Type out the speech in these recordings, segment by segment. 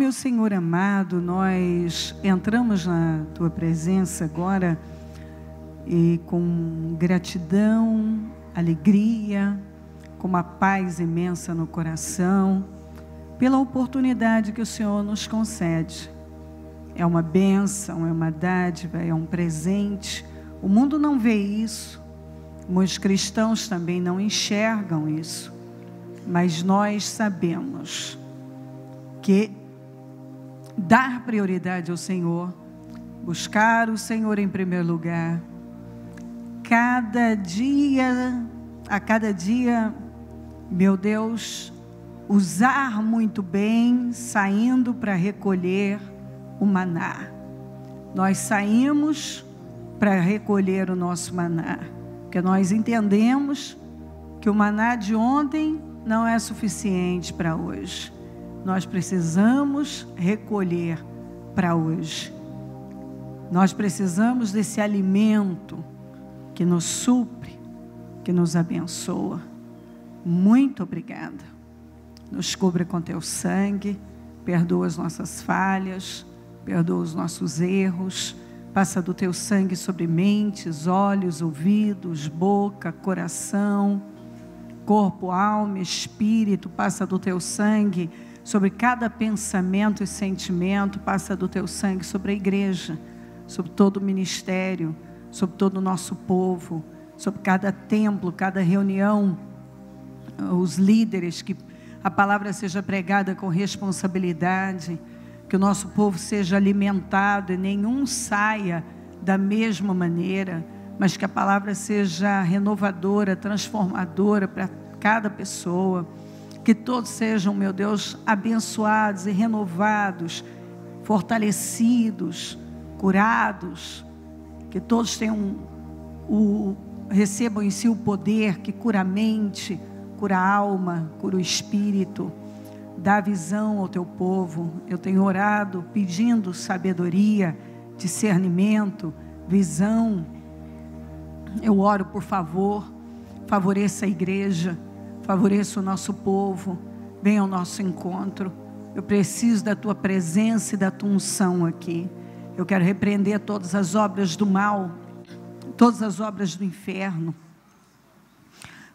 meu Senhor amado, nós entramos na Tua presença agora e com gratidão, alegria, com uma paz imensa no coração, pela oportunidade que o Senhor nos concede. É uma bênção, é uma dádiva, é um presente. O mundo não vê isso, muitos cristãos também não enxergam isso, mas nós sabemos que dar prioridade ao Senhor, buscar o Senhor em primeiro lugar, a cada dia, meu Deus, usar muito bem, saindo para recolher o maná. Nós saímos para recolher o nosso maná, porque nós entendemos que o maná de ontem não é suficiente para hoje. Nós precisamos recolher para hoje. Nós precisamos desse alimento que nos supre, que nos abençoa. Muito obrigada. Nos cubra com teu sangue, perdoa as nossas falhas, perdoa os nossos erros, passa do teu sangue sobre mentes, olhos, ouvidos, boca, coração, corpo, alma, espírito, passa do teu sangue sobre cada pensamento e sentimento, passa do teu sangue sobre a igreja, sobre todo o ministério, sobre todo o nosso povo, sobre cada templo, cada reunião, os líderes, que a palavra seja pregada com responsabilidade, que o nosso povo seja alimentado e nenhum saia da mesma maneira, mas que a palavra seja renovadora, transformadora para cada pessoa, que todos sejam, meu Deus, abençoados e renovados, fortalecidos, curados, que todos recebam em si o poder que cura a mente, cura a alma, cura o espírito. Dá visão ao teu povo. Eu tenho orado pedindo sabedoria, discernimento, visão. Eu oro, por favor, favoreça a igreja, favoreça o nosso povo, venha ao nosso encontro. Eu preciso da tua presença e da tua unção aqui. Eu quero repreender todas as obras do mal, todas as obras do inferno,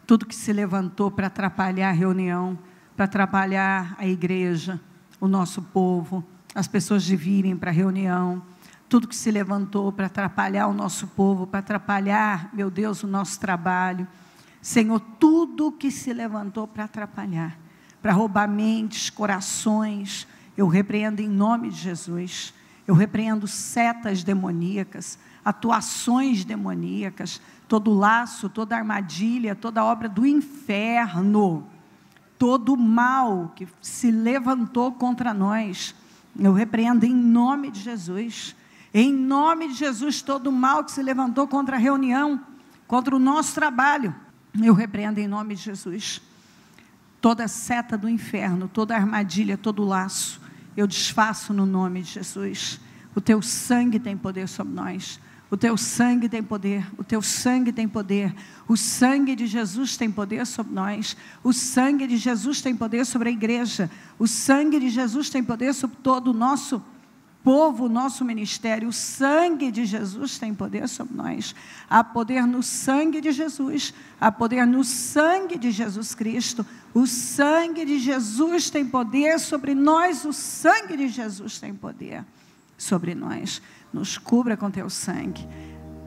tudo que se levantou para atrapalhar a reunião, para atrapalhar a igreja, o nosso povo, as pessoas de virem para a reunião, tudo que se levantou para atrapalhar o nosso povo, para atrapalhar, meu Deus, o nosso trabalho. Senhor, tudo que se levantou para atrapalhar, para roubar mentes, corações, eu repreendo em nome de Jesus. Eu repreendo setas demoníacas, atuações demoníacas, todo laço, toda armadilha, toda obra do inferno, todo mal que se levantou contra nós, eu repreendo em nome de Jesus. Em nome de Jesus, todo mal que se levantou contra a reunião, contra o nosso trabalho, eu repreendo em nome de Jesus. Toda seta do inferno, toda armadilha, todo laço, eu desfaço no nome de Jesus. O teu sangue tem poder sobre nós. O teu sangue tem poder. O teu sangue tem poder. O sangue de Jesus tem poder sobre nós. O sangue de Jesus tem poder sobre a igreja. O sangue de Jesus tem poder sobre todo o nosso povo, o nosso ministério. O sangue de Jesus tem poder sobre nós. Há poder no sangue de Jesus. Há poder no sangue de Jesus Cristo. O sangue de Jesus tem poder sobre nós. O sangue de Jesus tem poder sobre nós. Nos cubra com teu sangue.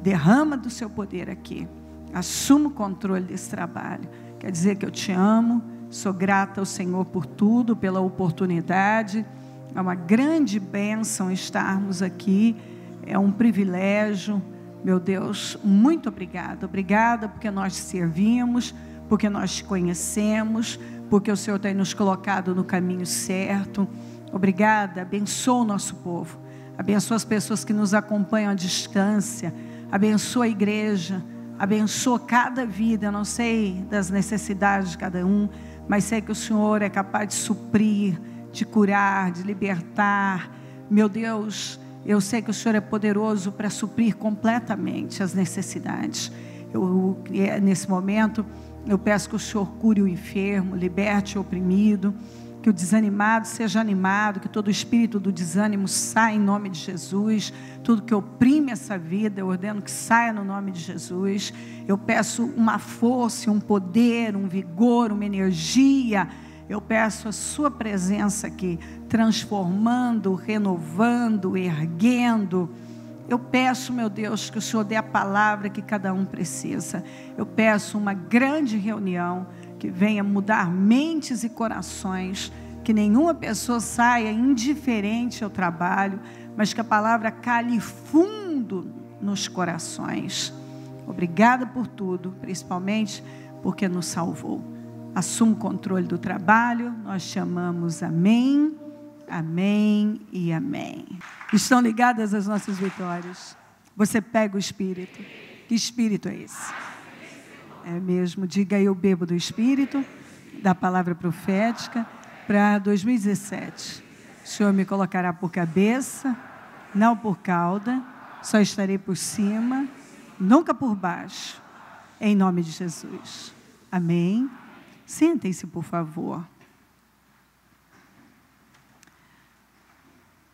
Derrama do seu poder aqui. Assuma o controle desse trabalho. Quer dizer que eu te amo. Sou grata ao Senhor por tudo, pela oportunidade. É uma grande bênção estarmos aqui, é um privilégio, meu Deus, muito obrigada. Obrigada porque nós te servimos, porque nós te conhecemos, porque o Senhor tem nos colocado no caminho certo. Obrigada, abençoa o nosso povo, abençoa as pessoas que nos acompanham à distância, abençoa a igreja, abençoa cada vida. Eu não sei das necessidades de cada um, mas sei que o Senhor é capaz de suprir, de curar, de libertar. Meu Deus, eu sei que o Senhor é poderoso para suprir completamente as necessidades. Nesse momento, eu peço que o Senhor cure o enfermo, liberte o oprimido. que o desanimado seja animado, que todo espírito do desânimo saia em nome de Jesus. Tudo que oprime essa vida, eu ordeno que saia no nome de Jesus. Eu peço uma força, um poder, um vigor, uma energia. Eu peço a sua presença aqui, transformando, renovando, erguendo. Eu peço, meu Deus, que o Senhor dê a palavra que cada um precisa. Eu peço uma grande reunião que venha mudar mentes e corações, que nenhuma pessoa saia indiferente ao trabalho, mas que a palavra cale fundo nos corações. Obrigada por tudo, principalmente porque nos salvou. Assuma o controle do trabalho, nós te amamos, amém, amém e amém. Estão ligadas as nossas vitórias. Você pega o Espírito. Que Espírito é esse? É mesmo, diga: eu bebo do Espírito, da palavra profética, para 2017. O Senhor me colocará por cabeça, não por cauda, só estarei por cima, nunca por baixo, em nome de Jesus. Amém. Sentem-se, por favor.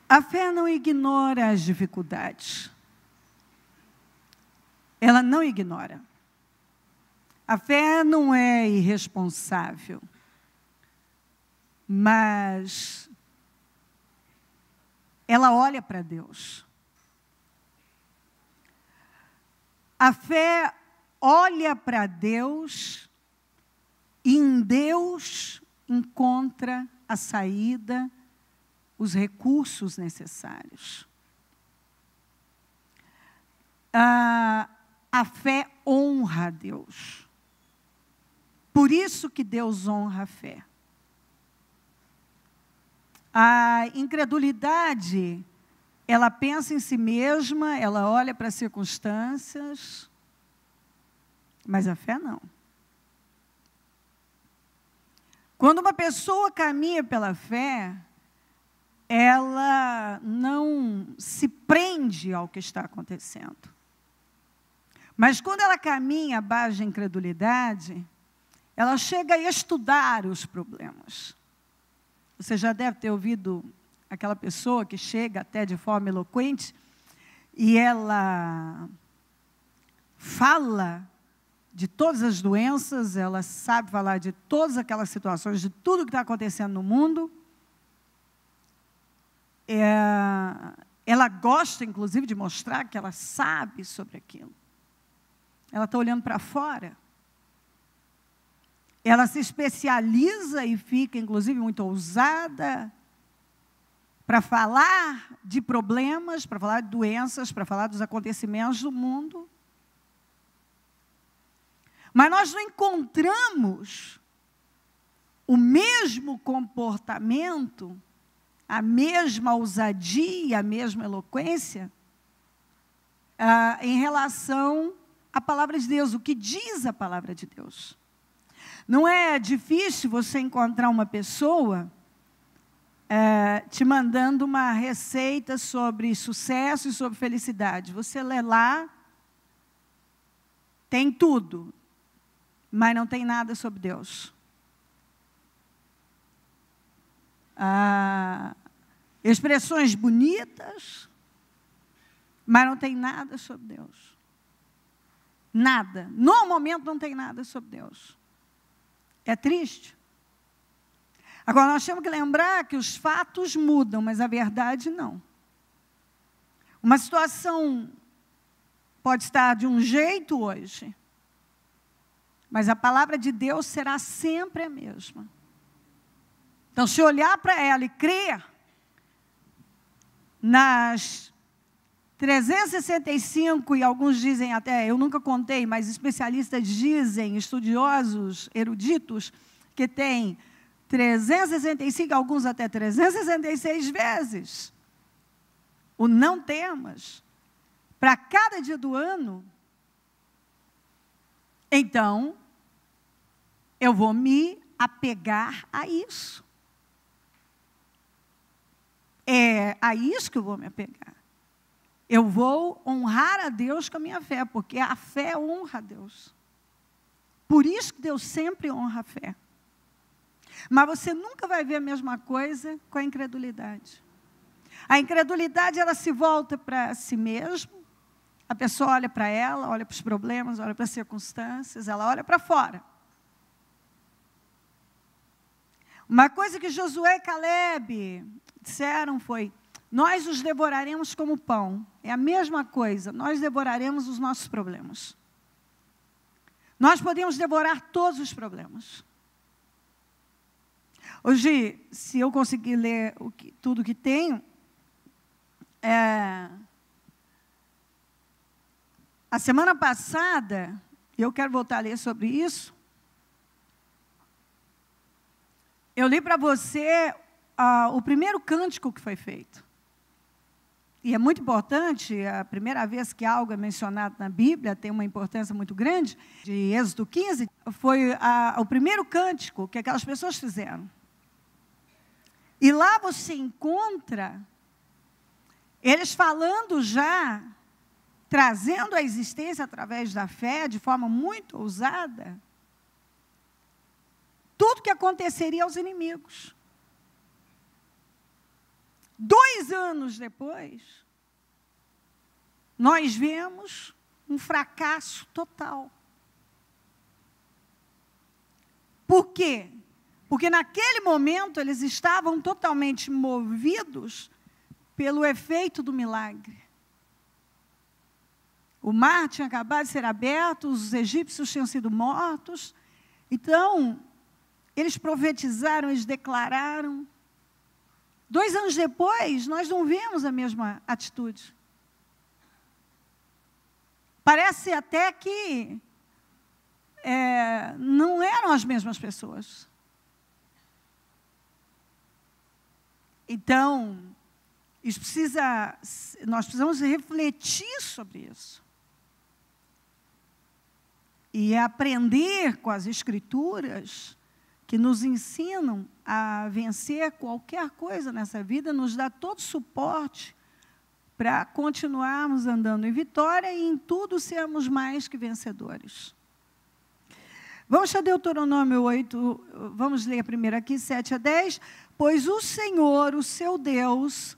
A fé não ignora as dificuldades. Ela não ignora. A fé não é irresponsável, mas ela olha para Deus. A fé olha para Deus e em Deus encontra a saída, os recursos necessários. A fé honra a Deus. Por isso que Deus honra a fé. A incredulidade, ela pensa em si mesma, ela olha para as circunstâncias, mas a fé não. Quando uma pessoa caminha pela fé, ela não se prende ao que está acontecendo. Mas quando ela caminha à base de incredulidade, ela chega a estudar os problemas. Você já deve ter ouvido aquela pessoa que chega até de forma eloquente e ela fala de todas as doenças, ela sabe falar de todas aquelas situações, de tudo que está acontecendo no mundo. Ela gosta, inclusive, de mostrar que ela sabe sobre aquilo. Ela está olhando para fora. Ela se especializa e fica, inclusive, muito ousada para falar de problemas, para falar de doenças, para falar dos acontecimentos do mundo. Mas nós não encontramos o mesmo comportamento, a mesma ousadia, a mesma eloquência em relação à palavra de Deus, o que diz a palavra de Deus. Não é difícil você encontrar uma pessoa te mandando uma receita sobre sucesso e sobre felicidade. Você lê lá, tem tudo, mas não tem nada sobre Deus. Expressões bonitas, mas não tem nada sobre Deus. Nada. No momento não tem nada sobre Deus. É triste. Agora, nós temos que lembrar que os fatos mudam, mas a verdade não. Uma situação pode estar de um jeito hoje, mas a palavra de Deus será sempre a mesma. Então, se olhar para ela e crer nas 365, e alguns dizem até, eu nunca contei, mas especialistas dizem, estudiosos, eruditos, que tem 365, alguns até 366 vezes o não temas, para cada dia do ano. Então, eu vou me apegar a isso. É a isso que eu vou me apegar. Eu vou honrar a Deus com a minha fé, porque a fé honra a Deus. Por isso que Deus sempre honra a fé. Mas você nunca vai ver a mesma coisa com a incredulidade. A incredulidade, ela se volta para si mesmo, a pessoa olha para ela, olha para os problemas, olha para as circunstâncias, ela olha para fora. Uma coisa que Josué e Caleb disseram foi: nós os devoraremos como pão. É a mesma coisa, nós devoraremos os nossos problemas. Nós podemos devorar todos os problemas. Hoje, se eu conseguir ler tudo que tenho, a semana passada, eu quero voltar a ler sobre isso, eu li para você o primeiro cântico que foi feito. E é muito importante, a primeira vez que algo é mencionado na Bíblia, tem uma importância muito grande, de Êxodo 15, foi o primeiro cântico que aquelas pessoas fizeram. E lá você encontra eles falando já, trazendo a existência através da fé, de forma muito ousada, tudo que aconteceria aos inimigos. 2 anos depois, nós vemos um fracasso total. Por quê? Porque naquele momento eles estavam totalmente movidos pelo efeito do milagre. O mar tinha acabado de ser aberto, os egípcios tinham sido mortos. Então, eles profetizaram, eles declararam. 2 anos depois, nós não vemos a mesma atitude. Parece até que não eram as mesmas pessoas. Então, nós precisamos refletir sobre isso. E aprender com as Escrituras, que nos ensinam a vencer qualquer coisa nessa vida, nos dá todo suporte para continuarmos andando em vitória e em tudo sermos mais que vencedores. Vamos a Deuteronômio 8, vamos ler primeiro aqui, 7 a 10. Pois o Senhor, o seu Deus,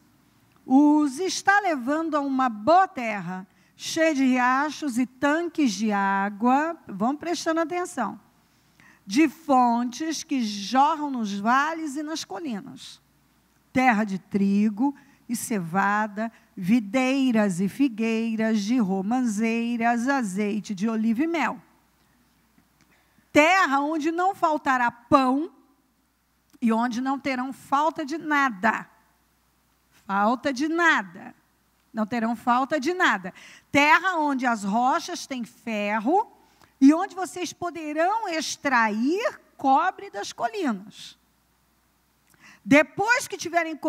os está levando a uma boa terra, cheia de riachos e tanques de água, vamos prestando atenção, de fontes que jorram nos vales e nas colinas, terra de trigo e cevada, videiras e figueiras, de romãzeiras, azeite de oliva e mel. Terra onde não faltará pão e onde não terão falta de nada. Falta de nada. Não terão falta de nada. Terra onde as rochas têm ferro e onde vocês poderão extrair cobre das colinas. Depois que tiverem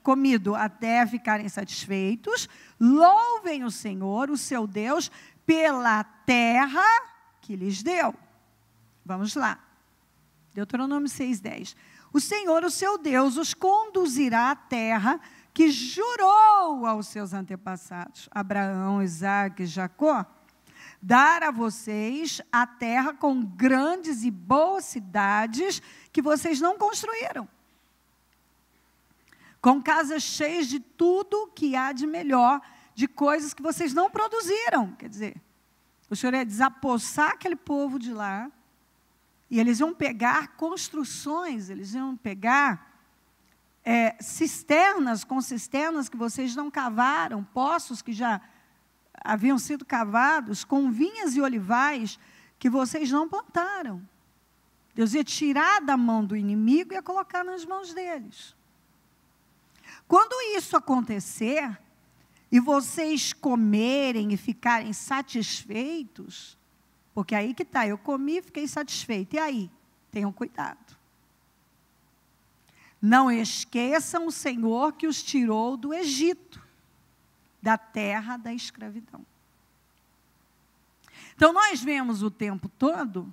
comido até ficarem satisfeitos, louvem o Senhor, o seu Deus, pela terra que lhes deu. Vamos lá. Deuteronômio 6:10. O Senhor, o seu Deus, os conduzirá à terra que jurou aos seus antepassados, Abraão, Isaque e Jacó, dar a vocês a terra com grandes e boas cidades que vocês não construíram, com casas cheias de tudo que há de melhor, de coisas que vocês não produziram. Quer dizer, o Senhor ia desapossar aquele povo de lá, e eles iam pegar construções, eles iam pegar cisternas que vocês não cavaram, poços que já haviam sido cavados, com vinhas e olivais que vocês não plantaram. Deus ia tirar da mão do inimigo e ia colocar nas mãos deles. Quando isso acontecer, e vocês comerem e ficarem satisfeitos, porque aí que está, eu comi e fiquei satisfeito. E aí? Tenham cuidado. Não esqueçam o Senhor que os tirou do Egito, da terra da escravidão. Então, nós vemos o tempo todo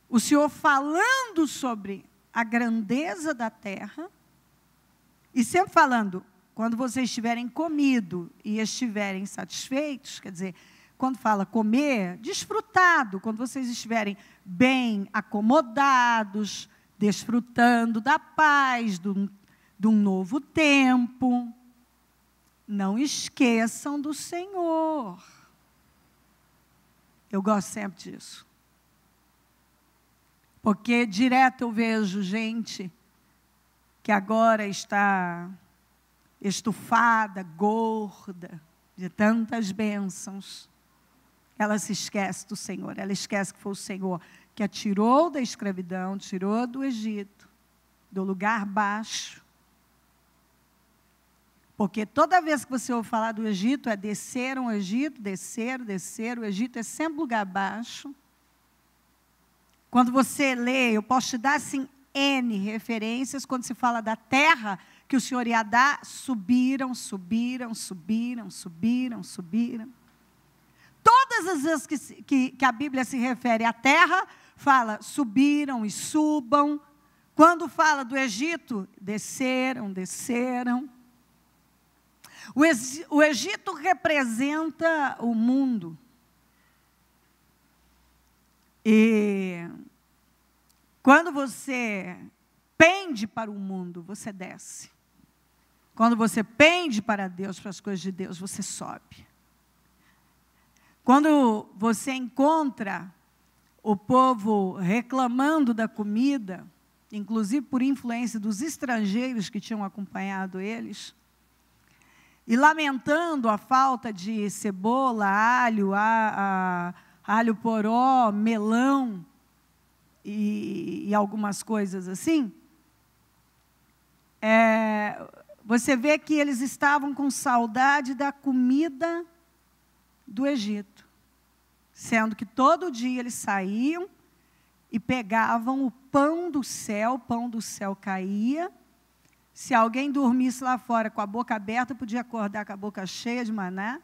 o Senhor falando sobre a grandeza da terra e sempre falando, quando vocês tiverem comido e estiverem satisfeitos, quer dizer, quando fala comer, desfrutado, quando vocês estiverem bem acomodados, desfrutando da paz, de um novo tempo. Não esqueçam do Senhor. Eu gosto sempre disso. Porque direto eu vejo gente que agora está estufada, gorda, de tantas bênçãos. Ela se esquece do Senhor, ela esquece que foi o Senhor que a tirou da escravidão, tirou do Egito, do lugar baixo. Porque toda vez que você ouve falar do Egito, é desceram o Egito, desceram, o Egito é sempre lugar baixo. Quando você lê, eu posso te dar assim N referências, quando se fala da terra que o Senhor ia dar, subiram. Todas as vezes que a Bíblia se refere à terra, fala subiram e subam. Quando fala do Egito, desceram. O Egito representa o mundo. E quando você pende para o mundo, você desce. Quando você pende para Deus, para as coisas de Deus, você sobe. Quando você encontra o povo reclamando da comida, inclusive por influência dos estrangeiros que tinham acompanhado eles, e lamentando a falta de cebola, alho, alho poró, melão e algumas coisas assim, você vê que eles estavam com saudade da comida do Egito, sendo que todo dia eles saíam e pegavam o pão do céu caía. Se alguém dormisse lá fora com a boca aberta, podia acordar com a boca cheia de maná.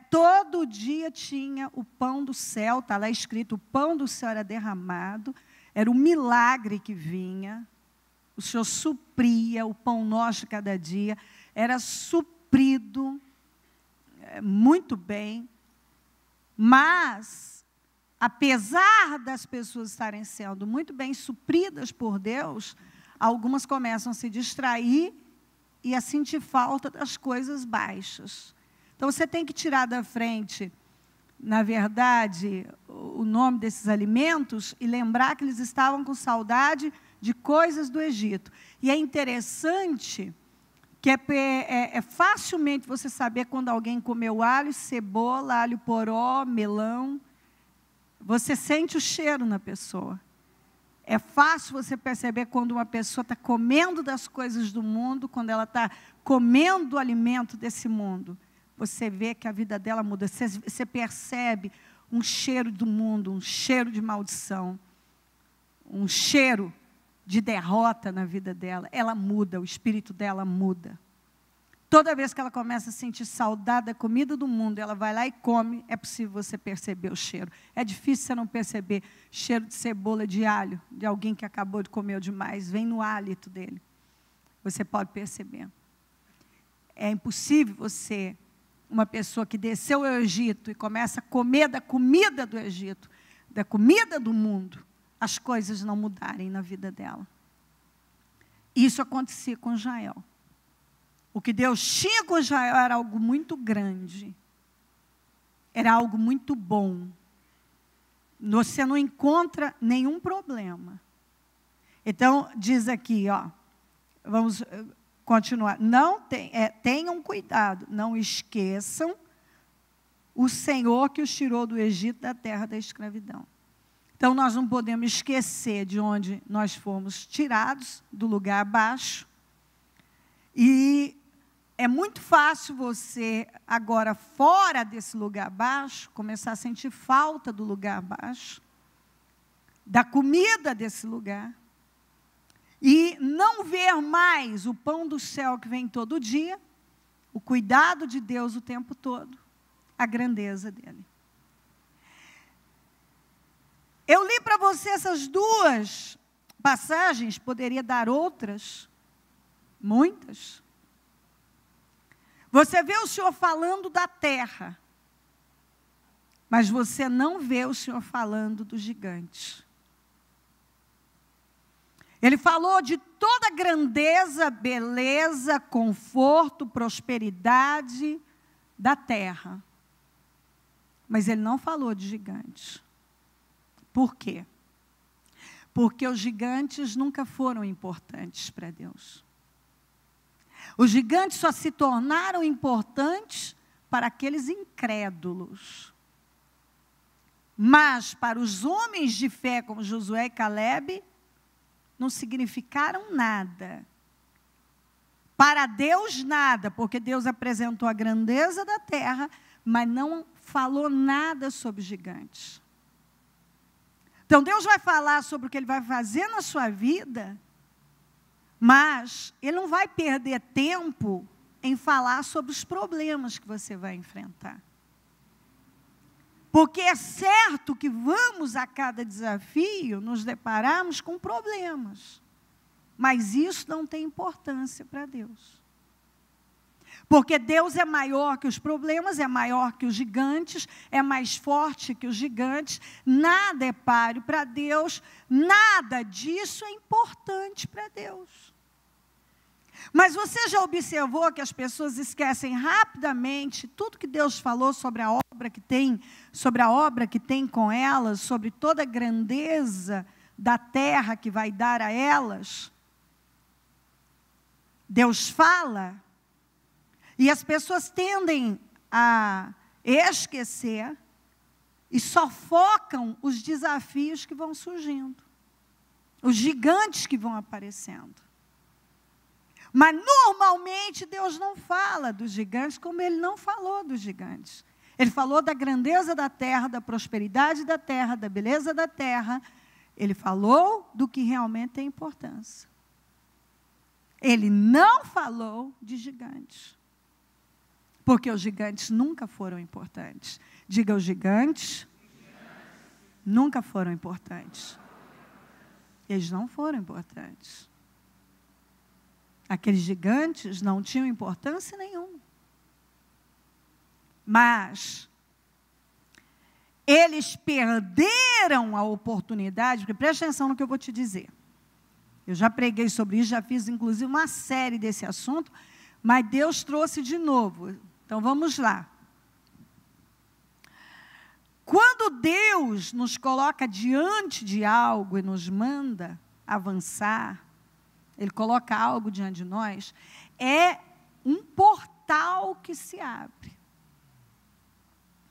Todo dia tinha o pão do céu, está lá escrito, o pão do céu era derramado, era um milagre que vinha, o Senhor supria o pão nosso de cada dia, era suprido muito bem, mas, apesar das pessoas estarem sendo muito bem supridas por Deus, algumas começam a se distrair e a sentir falta das coisas baixas. Então, você tem que tirar da frente, na verdade, o nome desses alimentos e lembrar que eles estavam com saudade de coisas do Egito. E é interessante que facilmente você saber quando alguém comeu alho, cebola, alho poró, melão. Você sente o cheiro na pessoa. É fácil você perceber quando uma pessoa está comendo das coisas do mundo, quando ela está comendo o alimento desse mundo. Você vê que a vida dela muda. Você percebe um cheiro do mundo, um cheiro de maldição, um cheiro de derrota na vida dela. Ela muda, o espírito dela muda. Toda vez que ela começa a sentir saudade da comida do mundo, ela vai lá e come, é possível você perceber o cheiro. É difícil você não perceber cheiro de cebola, de alho, de alguém que acabou de comer demais, vem no hálito dele. Você pode perceber. É impossível você, uma pessoa que desceu ao Egito e começa a comer da comida do Egito, da comida do mundo, as coisas não mudarem na vida dela. Isso acontecia com Israel. O que Deus tinha com Israel era algo muito grande. Era algo muito bom. Você não encontra nenhum problema. Então, diz aqui, vamos continuar. Tenham cuidado, não esqueçam o Senhor que os tirou do Egito, da terra da escravidão. Então, nós não podemos esquecer de onde nós fomos tirados, do lugar baixo. E é muito fácil você, agora fora desse lugar baixo, começar a sentir falta do lugar baixo, da comida desse lugar, e não ver mais o pão do céu que vem todo dia, o cuidado de Deus o tempo todo, a grandeza dele. Eu li para você essas duas passagens, poderia dar outras, muitas. Você vê o Senhor falando da terra, mas você não vê o Senhor falando dos gigantes. Ele falou de toda grandeza, beleza, conforto, prosperidade da terra. Mas ele não falou de gigantes. Por quê? Porque os gigantes nunca foram importantes para Deus. Os gigantes só se tornaram importantes para aqueles incrédulos. Mas para os homens de fé, como Josué e Calebe, não significaram nada. Para Deus, nada, porque Deus apresentou a grandeza da terra, mas não falou nada sobre gigantes. Então, Deus vai falar sobre o que Ele vai fazer na sua vida, mas Ele não vai perder tempo em falar sobre os problemas que você vai enfrentar. Porque é certo que vamos a cada desafio nos depararmos com problemas. Mas isso não tem importância para Deus. Porque Deus é maior que os problemas, é maior que os gigantes, é mais forte que os gigantes. Nada é páreo para Deus, nada disso é importante para Deus. Mas você já observou que as pessoas esquecem rapidamente tudo que Deus falou sobre a obra que tem com elas, sobre toda a grandeza da terra que vai dar a elas? Deus fala, e as pessoas tendem a esquecer e só focam os desafios que vão surgindo, os gigantes que vão aparecendo. Mas, normalmente, Deus não fala dos gigantes como Ele não falou dos gigantes. Ele falou da grandeza da terra, da prosperidade da terra, da beleza da terra. Ele falou do que realmente tem importância. Ele não falou de gigantes. Porque os gigantes nunca foram importantes. Diga, os gigantes nunca foram importantes. Eles não foram importantes. Aqueles gigantes não tinham importância nenhuma. Mas eles perderam a oportunidade, porque preste atenção no que eu vou te dizer. Eu já preguei sobre isso, já fiz inclusive uma série desse assunto, mas Deus trouxe de novo. Então vamos lá. Quando Deus nos coloca diante de algo e nos manda avançar, Ele coloca algo diante de nós, é um portal que se abre.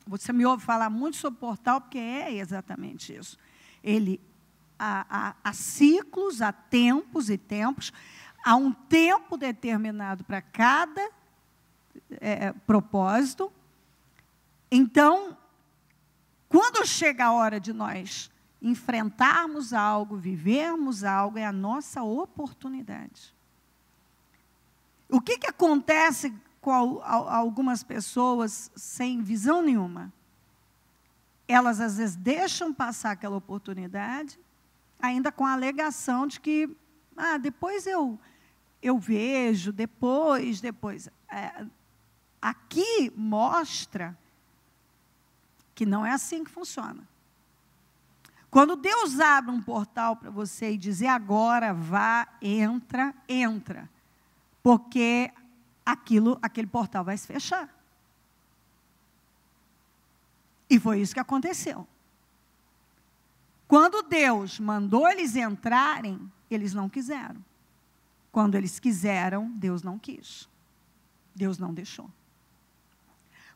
Você me ouve falar muito sobre portal, porque é exatamente isso. Há ciclos, há tempos e tempos, há um tempo determinado para cada propósito. Então, quando chega a hora de nós enfrentarmos algo, vivermos algo, é a nossa oportunidade. O que acontece com algumas pessoas sem visão nenhuma? Elas, às vezes, deixam passar aquela oportunidade, ainda com a alegação de que, depois eu vejo, depois. Aqui mostra que não é assim que funciona. Quando Deus abre um portal para você e dizer agora, vá, entra. Porque aquele portal vai se fechar. E foi isso que aconteceu. Quando Deus mandou eles entrarem, eles não quiseram. Quando eles quiseram, Deus não quis. Deus não deixou.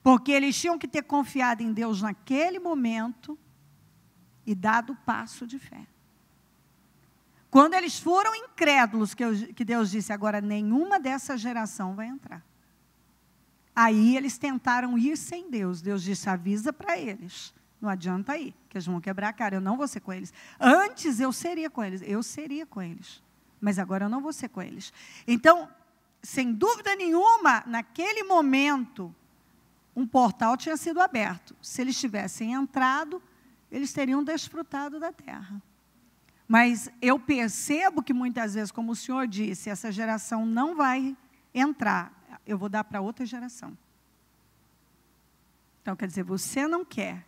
Porque eles tinham que ter confiado em Deus naquele momento e dado o passo de fé. Quando eles foram incrédulos, que Deus disse, agora nenhuma dessa geração vai entrar. Aí eles tentaram ir sem Deus. Deus disse, avisa para eles. Não adianta ir, que eles vão quebrar a cara. Eu não vou ser com eles. Antes eu seria com eles. Mas agora eu não vou ser com eles. Então, sem dúvida nenhuma, naquele momento, um portal tinha sido aberto. Se eles tivessem entrado, eles teriam desfrutado da terra. Mas eu percebo que muitas vezes, como o Senhor disse, essa geração não vai entrar. Eu vou dar para outra geração. Então, quer dizer, você não quer.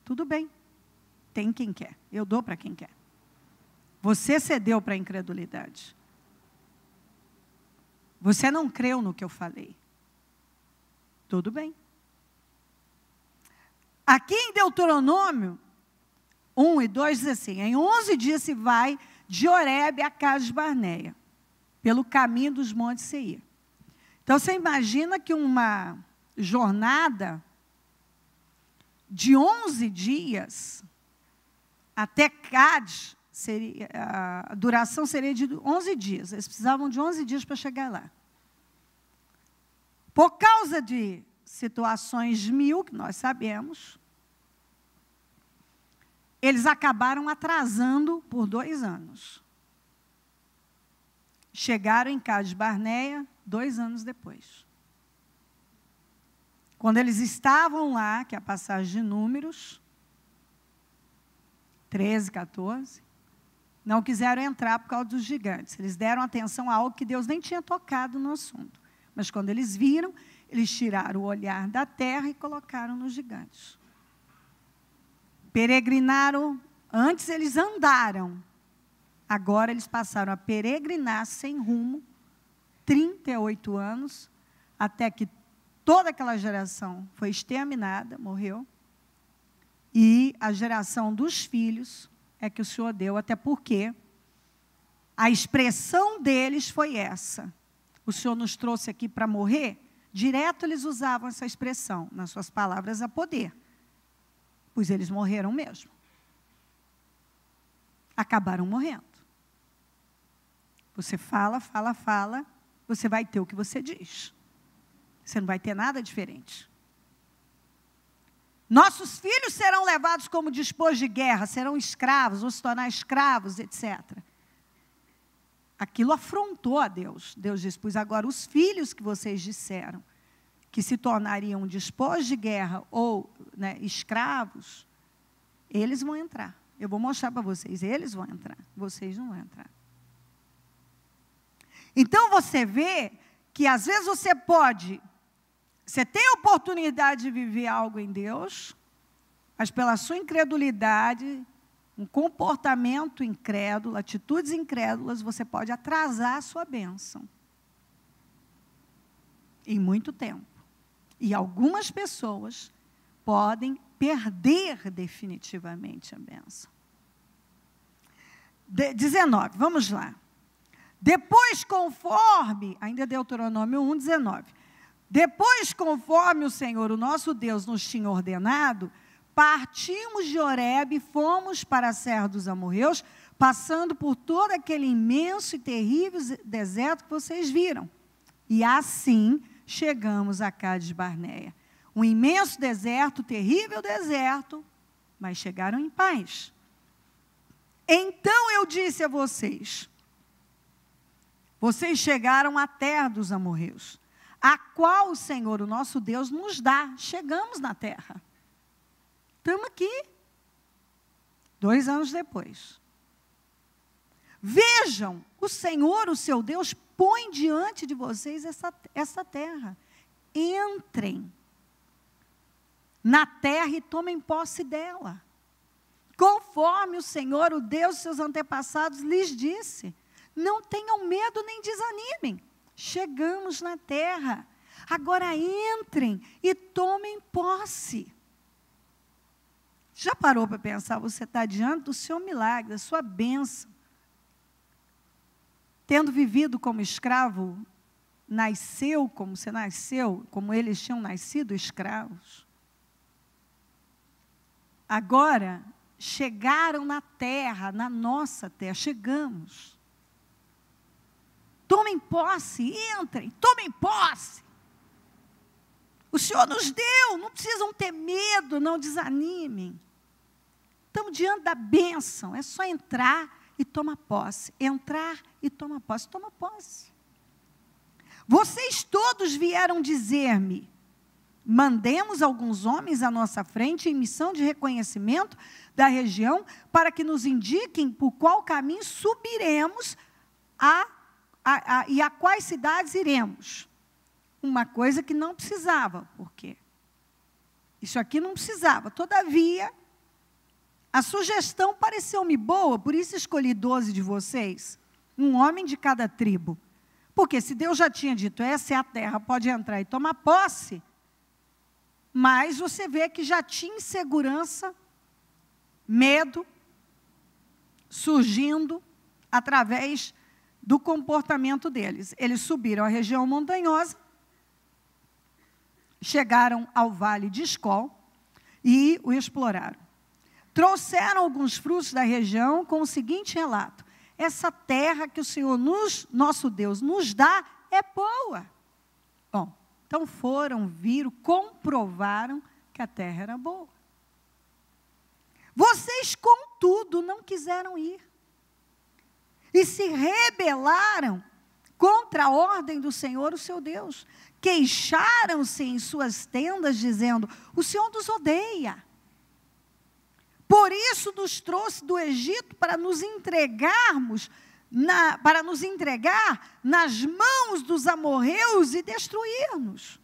Tudo bem. Tem quem quer. Eu dou para quem quer. Você cedeu para a incredulidade. Você não creu no que eu falei. Tudo bem. Aqui em Deuteronômio 1 e 2 diz assim: em 11 dias se vai de Horebe a Cades Barneia, pelo caminho dos montes Seir. Então, você imagina que uma jornada de 11 dias até Cades, a duração seria de 11 dias. Eles precisavam de 11 dias para chegar lá. Por causa de situações mil, que nós sabemos, eles acabaram atrasando por 2 anos. Chegaram em Cades Barneia 2 anos depois. Quando eles estavam lá, que é a passagem de Números 13, 14, não quiseram entrar por causa dos gigantes. Eles deram atenção a algo que Deus nem tinha tocado no assunto. Mas quando eles viram, eles tiraram o olhar da terra e colocaram nos gigantes. Peregrinaram, antes eles andaram, agora eles passaram a peregrinar sem rumo, 38 anos, até que toda aquela geração foi exterminada, morreu, e a geração dos filhos é que o Senhor deu, até porque a expressão deles foi essa. O Senhor nos trouxe aqui para morrer, direto eles usavam essa expressão, nas suas palavras a poder. Pois eles morreram mesmo. Acabaram morrendo. Você fala, você vai ter o que você diz. Você não vai ter nada diferente. Nossos filhos serão levados como despojos de guerra, serão escravos, vão se tornar escravos, etc. Aquilo afrontou a Deus. Deus disse: pois agora os filhos que vocês disseram que se tornariam despojos de guerra ou escravos, eles vão entrar. Eu vou mostrar para vocês, eles vão entrar, vocês não vão entrar. Então você vê que às vezes você tem a oportunidade de viver algo em Deus, mas pela sua incredulidade, um comportamento incrédulo, atitudes incrédulas, você pode atrasar a sua bênção. Em muito tempo. E algumas pessoas podem perder definitivamente a bênção. 19, vamos lá. Depois, conforme, ainda Deuteronômio 1, 19. Depois, conforme o Senhor, o nosso Deus, nos tinha ordenado, partimos de Horebe e fomos para a serra dos amorreus, passando por todo aquele imenso e terrível deserto que vocês viram. E assim chegamos a Cades Barneia. Um imenso deserto, terrível deserto, mas chegaram em paz. Então eu disse a vocês, vocês chegaram à terra dos amorreus, a qual o Senhor, o nosso Deus, nos dá. Chegamos na terra. Estamos aqui. 2 anos depois. Vejam, o Senhor, o seu Deus, põe diante de vocês essa terra. Entrem na terra e tomem posse dela. Conforme o Senhor, o Deus de seus antepassados, lhes disse. Não tenham medo nem desanimem. Chegamos na terra. Agora entrem e tomem posse. Já parou para pensar? Você está diante do seu milagre, da sua bênção. Tendo vivido como escravo, nasceu como você nasceu, como eles tinham nascido escravos. Agora, chegaram na terra, na nossa terra, chegamos. Tomem posse, entrem, tomem posse. O Senhor nos deu, não precisam ter medo, não desanimem. Estamos diante da bênção, é só entrar e tomar posse. Entrar e tomar posse, toma posse. Vocês todos vieram dizer-me, mandemos alguns homens à nossa frente em missão de reconhecimento da região, para que nos indiquem por qual caminho subiremos e a quais cidades iremos. Uma coisa que não precisava, por quê? Isso aqui não precisava. Todavia, A sugestão pareceu-me boa, por isso escolhi 12 de vocês, um homem de cada tribo. Porque se Deus já tinha dito, essa é a terra, pode entrar e tomar posse, mas você vê que já tinha insegurança, medo, surgindo através do comportamento deles. Eles subiram a região montanhosa, chegaram ao vale de Escol e o exploraram. Trouxeram alguns frutos da região com o seguinte relato: essa terra que o Senhor, nosso Deus, nos dá é boa. Bom, então foram, viram, comprovaram que a terra era boa. Vocês, contudo, não quiseram ir. E se rebelaram contra a ordem do Senhor, o seu Deus. Queixaram-se em suas tendas, dizendo: o Senhor nos odeia. Por isso nos trouxe do Egito para nos entregarmos, nas mãos dos amorreus e destruir-nos.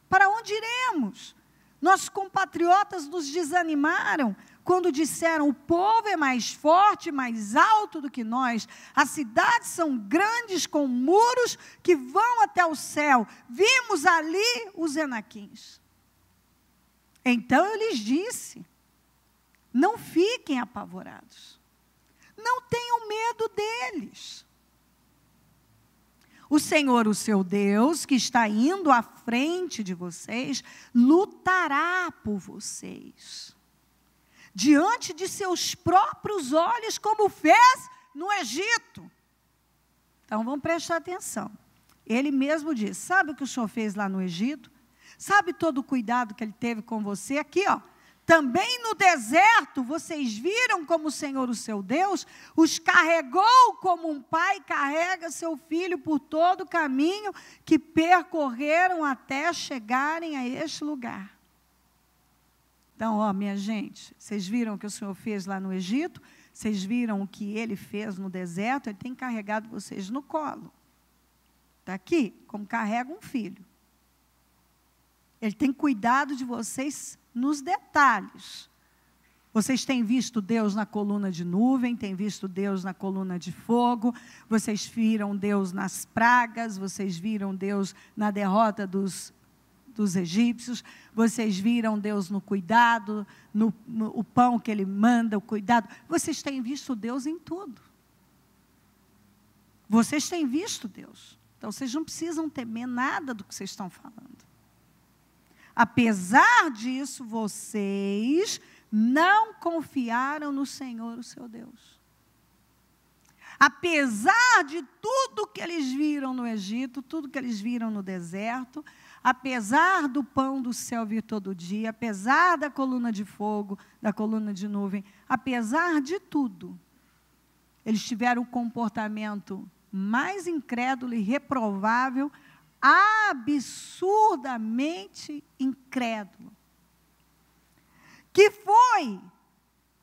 Para onde iremos? Nossos compatriotas nos desanimaram quando disseram: o povo é mais forte, mais alto do que nós. As cidades são grandes, com muros que vão até o céu. Vimos ali os Enaquins. Então eu lhes disse: não fiquem apavorados. Não tenham medo deles. O Senhor, o seu Deus, que está indo à frente de vocês, lutará por vocês, diante de seus próprios olhos, como fez no Egito. Então, vamos prestar atenção. Ele mesmo diz: sabe o que o Senhor fez lá no Egito? Sabe todo o cuidado que Ele teve com você? Aqui, ó. Também no deserto, vocês viram como o Senhor, o seu Deus, os carregou como um pai carrega seu filho por todo o caminho que percorreram até chegarem a este lugar. Então, ó, minha gente, vocês viram o que o Senhor fez lá no Egito? Vocês viram o que Ele fez no deserto? Ele tem carregado vocês no colo. Está aqui, como carrega um filho. Ele tem cuidado de vocês nos detalhes. Vocês têm visto Deus na coluna de nuvem, têm visto Deus na coluna de fogo, vocês viram Deus nas pragas, vocês viram Deus na derrota dos egípcios, vocês viram Deus no cuidado, o pão que Ele manda, o cuidado. Vocês têm visto Deus em tudo. Vocês têm visto Deus. Então, vocês não precisam temer nada do que vocês estão falando. Apesar disso, vocês não confiaram no Senhor, o seu Deus. Apesar de tudo que eles viram no Egito, tudo que eles viram no deserto, apesar do pão do céu vir todo dia, apesar da coluna de fogo, da coluna de nuvem, apesar de tudo, eles tiveram um comportamento mais incrédulo e reprovável, absurdamente incrédulo, que foi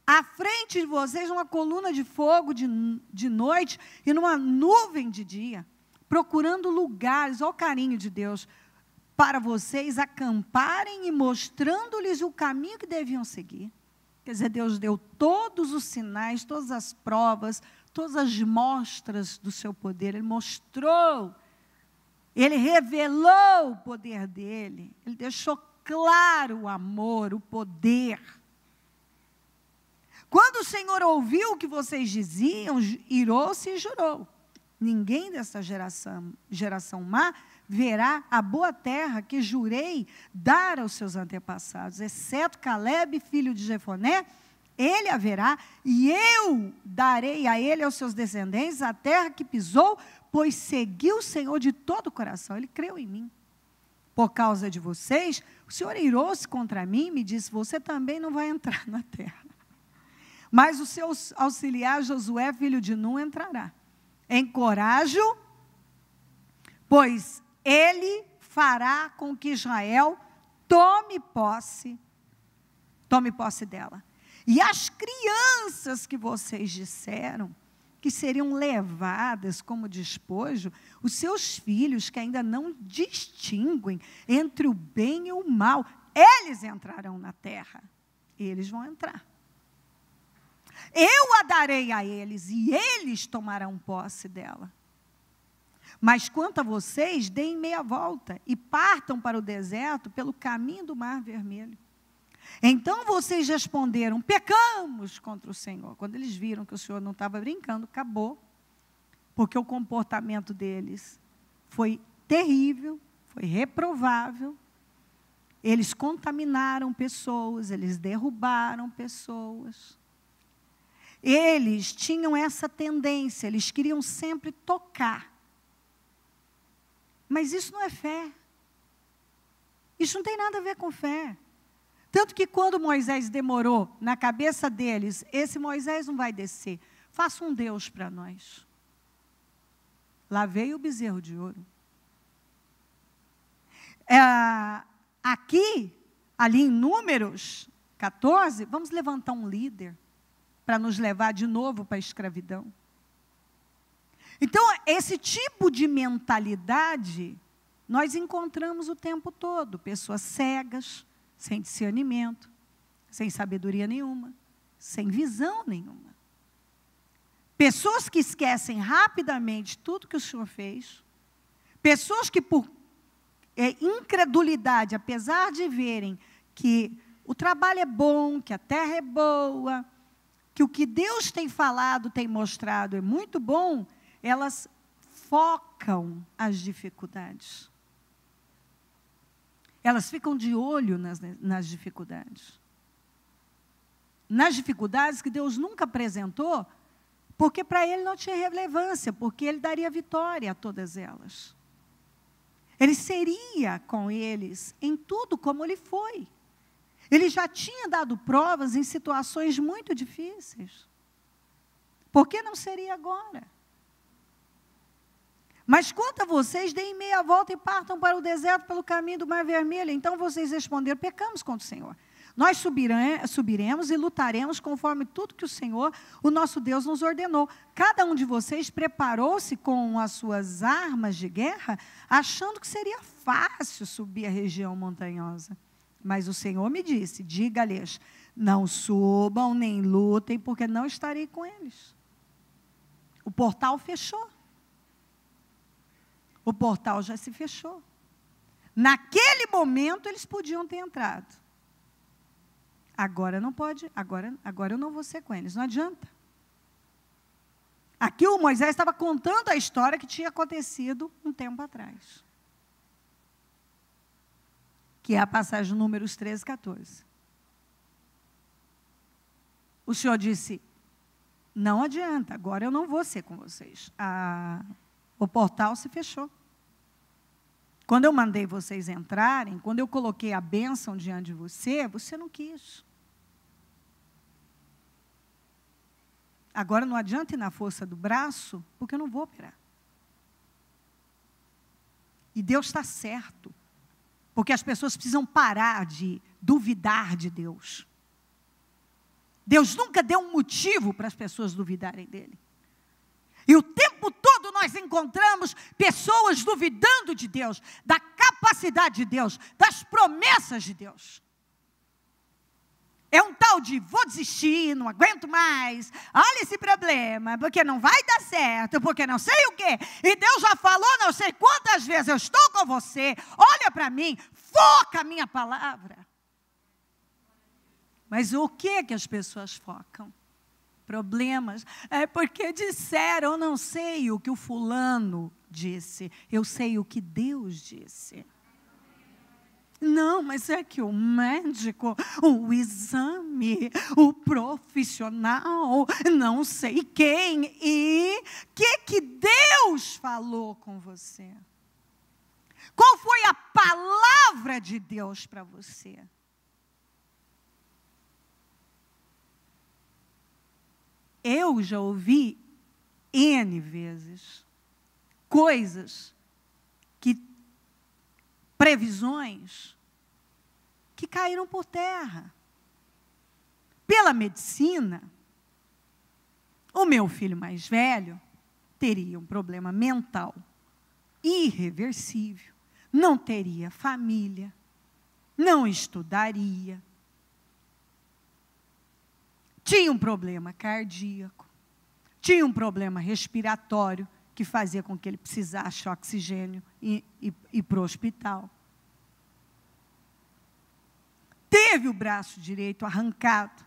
à frente de vocês numa coluna de fogo de noite e numa nuvem de dia, procurando lugares, ó, o carinho de Deus, para vocês acamparem e mostrando-lhes o caminho que deviam seguir. Quer dizer, Deus deu todos os sinais, todas as provas, todas as mostras do seu poder. Ele mostrou, Ele revelou o poder dele, Ele deixou claro o amor, o poder. Quando o Senhor ouviu o que vocês diziam, irou-se e jurou: ninguém dessa geração má verá a boa terra que jurei dar aos seus antepassados, exceto Caleb, filho de Jefoné. Ele haverá, e eu darei a ele e aos seus descendentes a terra que pisou, pois seguiu o Senhor de todo o coração. Ele creu em mim. Por causa de vocês, o Senhor irou-se contra mim e me disse: você também não vai entrar na terra. Mas o seu auxiliar Josué, filho de Nun, entrará. Encorajo, pois ele fará com que Israel tome posse dela. E as crianças que vocês disseram que seriam levadas como despojo, os seus filhos que ainda não distinguem entre o bem e o mal, eles entrarão na terra. Eles vão entrar. Eu a darei a eles, e eles tomarão posse dela. Mas quanto a vocês, deem meia volta e partam para o deserto pelo caminho do Mar Vermelho. Então vocês responderam: pecamos contra o Senhor. Quando eles viram que o Senhor não estava brincando, acabou. Porque o comportamento deles foi terrível, foi reprovável. Eles contaminaram pessoas, eles derrubaram pessoas. Eles tinham essa tendência, eles queriam sempre tocar. Mas isso não é fé. Isso não tem nada a ver com fé. Tanto que quando Moisés demorou na cabeça deles, esse Moisés não vai descer. Faça um Deus para nós. Lá veio o bezerro de ouro. Aqui, ali em Números 14, vamos levantar um líder para nos levar de novo para a escravidão. Então, esse tipo de mentalidade, nós encontramos o tempo todo. Pessoas cegas, sem discernimento, sem sabedoria nenhuma, sem visão nenhuma. Pessoas que esquecem rapidamente tudo que o Senhor fez. Pessoas que, por incredulidade, apesar de verem que o trabalho é bom, que a terra é boa, que o que Deus tem falado, tem mostrado é muito bom, elas focam as dificuldades. Elas ficam de olho nas dificuldades. Nas dificuldades que Deus nunca apresentou, porque para Ele não tinha relevância, porque Ele daria vitória a todas elas. Ele seria com eles em tudo como Ele foi. Ele já tinha dado provas em situações muito difíceis. Por que não seria agora? Mas quanto a vocês, deem meia volta e partam para o deserto pelo caminho do Mar Vermelho. Então vocês responderam: pecamos contra o Senhor. Nós subiremos e lutaremos conforme tudo que o Senhor, o nosso Deus, nos ordenou. Cada um de vocês preparou-se com as suas armas de guerra, achando que seria fácil subir a região montanhosa. Mas o Senhor me disse: diga-lhes, não subam nem lutem, porque não estarei com eles. O portal fechou. O portal já se fechou. Naquele momento eles podiam ter entrado. Agora não pode, agora eu não vou ser com eles, não adianta. Aqui o Moisés estava contando a história que tinha acontecido um tempo atrás. Que é a passagem de Números 13, 14. O Senhor disse: não adianta, agora eu não vou ser com vocês. O portal se fechou. Quando eu mandei vocês entrarem, quando eu coloquei a bênção diante de você, você não quis. Agora não adianta ir na força do braço, porque eu não vou operar. E Deus está certo. Porque as pessoas precisam parar de duvidar de Deus. Deus nunca deu um motivo para as pessoas duvidarem dele. E o tempo todo nós encontramos pessoas duvidando de Deus, da capacidade de Deus, das promessas de Deus. É um tal de: vou desistir, não aguento mais, olha esse problema, porque não vai dar certo, porque não sei o quê. E Deus já falou não sei quantas vezes: eu estou com você, olha para mim, foca a minha palavra. Mas o que as pessoas focam? Problemas. É porque disseram: eu não sei o que o fulano disse, eu sei o que Deus disse. Não, mas é que o médico, o exame, o profissional, não sei quem, e que Deus falou com você? Qual foi a palavra de Deus para você? Eu já ouvi N vezes coisas, previsões que caíram por terra. Pela medicina, o meu filho mais velho teria um problema mental irreversível, não teria família, não estudaria. tinha um problema cardíaco, tinha um problema respiratório, que fazia com que ele precisasse de oxigênio e ir para o hospital. Teve o braço direito arrancado,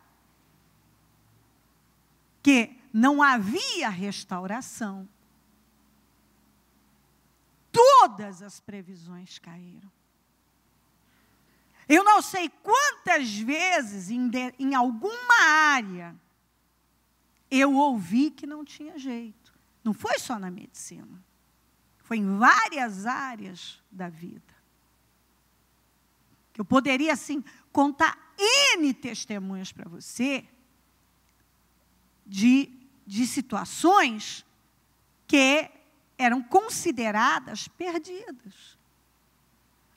que não havia restauração. Todas as previsões caíram. Eu não sei quantas vezes, em alguma área, eu ouvi que não tinha jeito. Não foi só na medicina. Foi em várias áreas da vida. Eu poderia, assim, contar N testemunhos para você de situações que eram consideradas perdidas.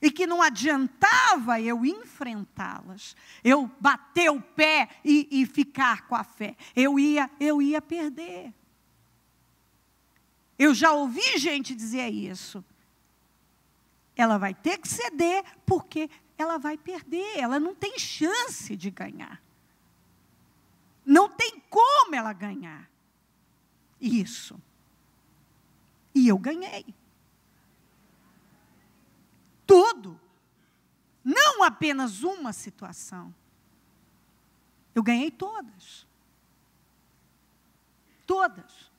E que não adiantava eu enfrentá-las, eu bater o pé e ficar com a fé. Eu ia perder. Eu já ouvi gente dizer isso. Ela vai ter que ceder porque ela vai perder. Ela não tem chance de ganhar. Não tem como ela ganhar. Isso. E eu ganhei. Tudo. Não apenas uma situação. Eu ganhei todas. Todas.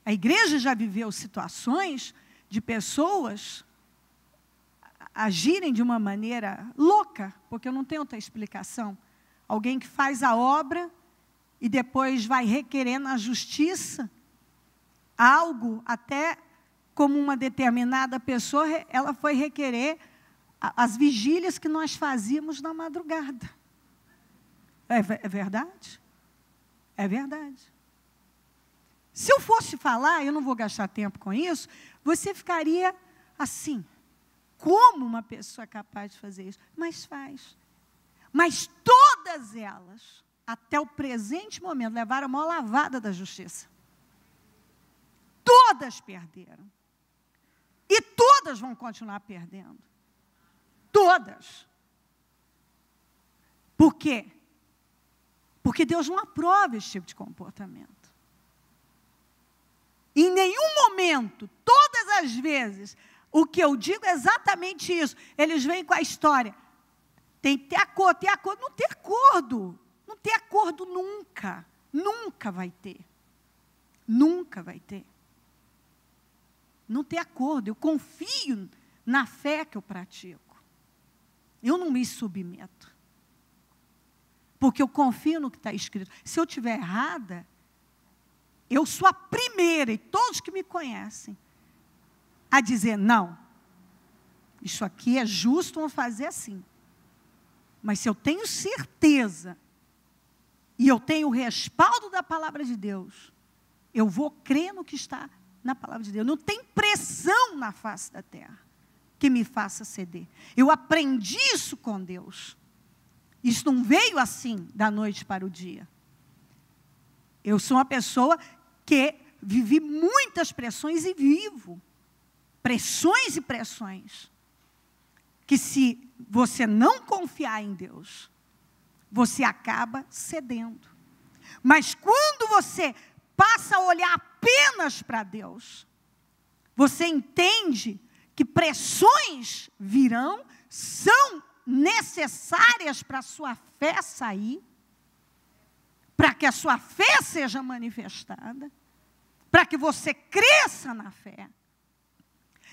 A igreja já viveu situações de pessoas agirem de uma maneira louca, porque eu não tenho outra explicação. Alguém que faz a obra e depois vai requerer na justiça algo, até como uma determinada pessoa, ela foi requerer as vigílias que nós fazíamos na madrugada. É verdade? É verdade. Se eu fosse falar, eu não vou gastar tempo com isso, você ficaria assim, como uma pessoa é capaz de fazer isso? Mas faz. Mas todas elas, até o presente momento, levaram a maior lavada da justiça. Todas perderam. E todas vão continuar perdendo. Todas. Por quê? Porque Deus não aprova esse tipo de comportamento. Em nenhum momento, todas as vezes, o que eu digo é exatamente isso. Eles vêm com a história. Tem que ter acordo, ter acordo. Não tem acordo. Não tem acordo nunca. Nunca vai ter. Nunca vai ter. Não tem acordo. Eu confio na fé que eu pratico. Eu não me submeto. Porque eu confio no que está escrito. Se eu estiver errada, eu sou a primeira, e todos que me conhecem, a dizer, não, isso aqui é justo, vamos fazer assim. Mas se eu tenho certeza, e eu tenho o respaldo da palavra de Deus, eu vou crer no que está na palavra de Deus. Não tem pressão na face da terra que me faça ceder. Eu aprendi isso com Deus. Isso não veio assim, da noite para o dia. Eu sou uma pessoa que vivi muitas pressões e vivo. Pressões e pressões. Que se você não confiar em Deus, você acaba cedendo. Mas quando você passa a olhar apenas para Deus, você entende que pressões virão, são necessárias para a sua fé sair, para que a sua fé seja manifestada, para que você cresça na fé.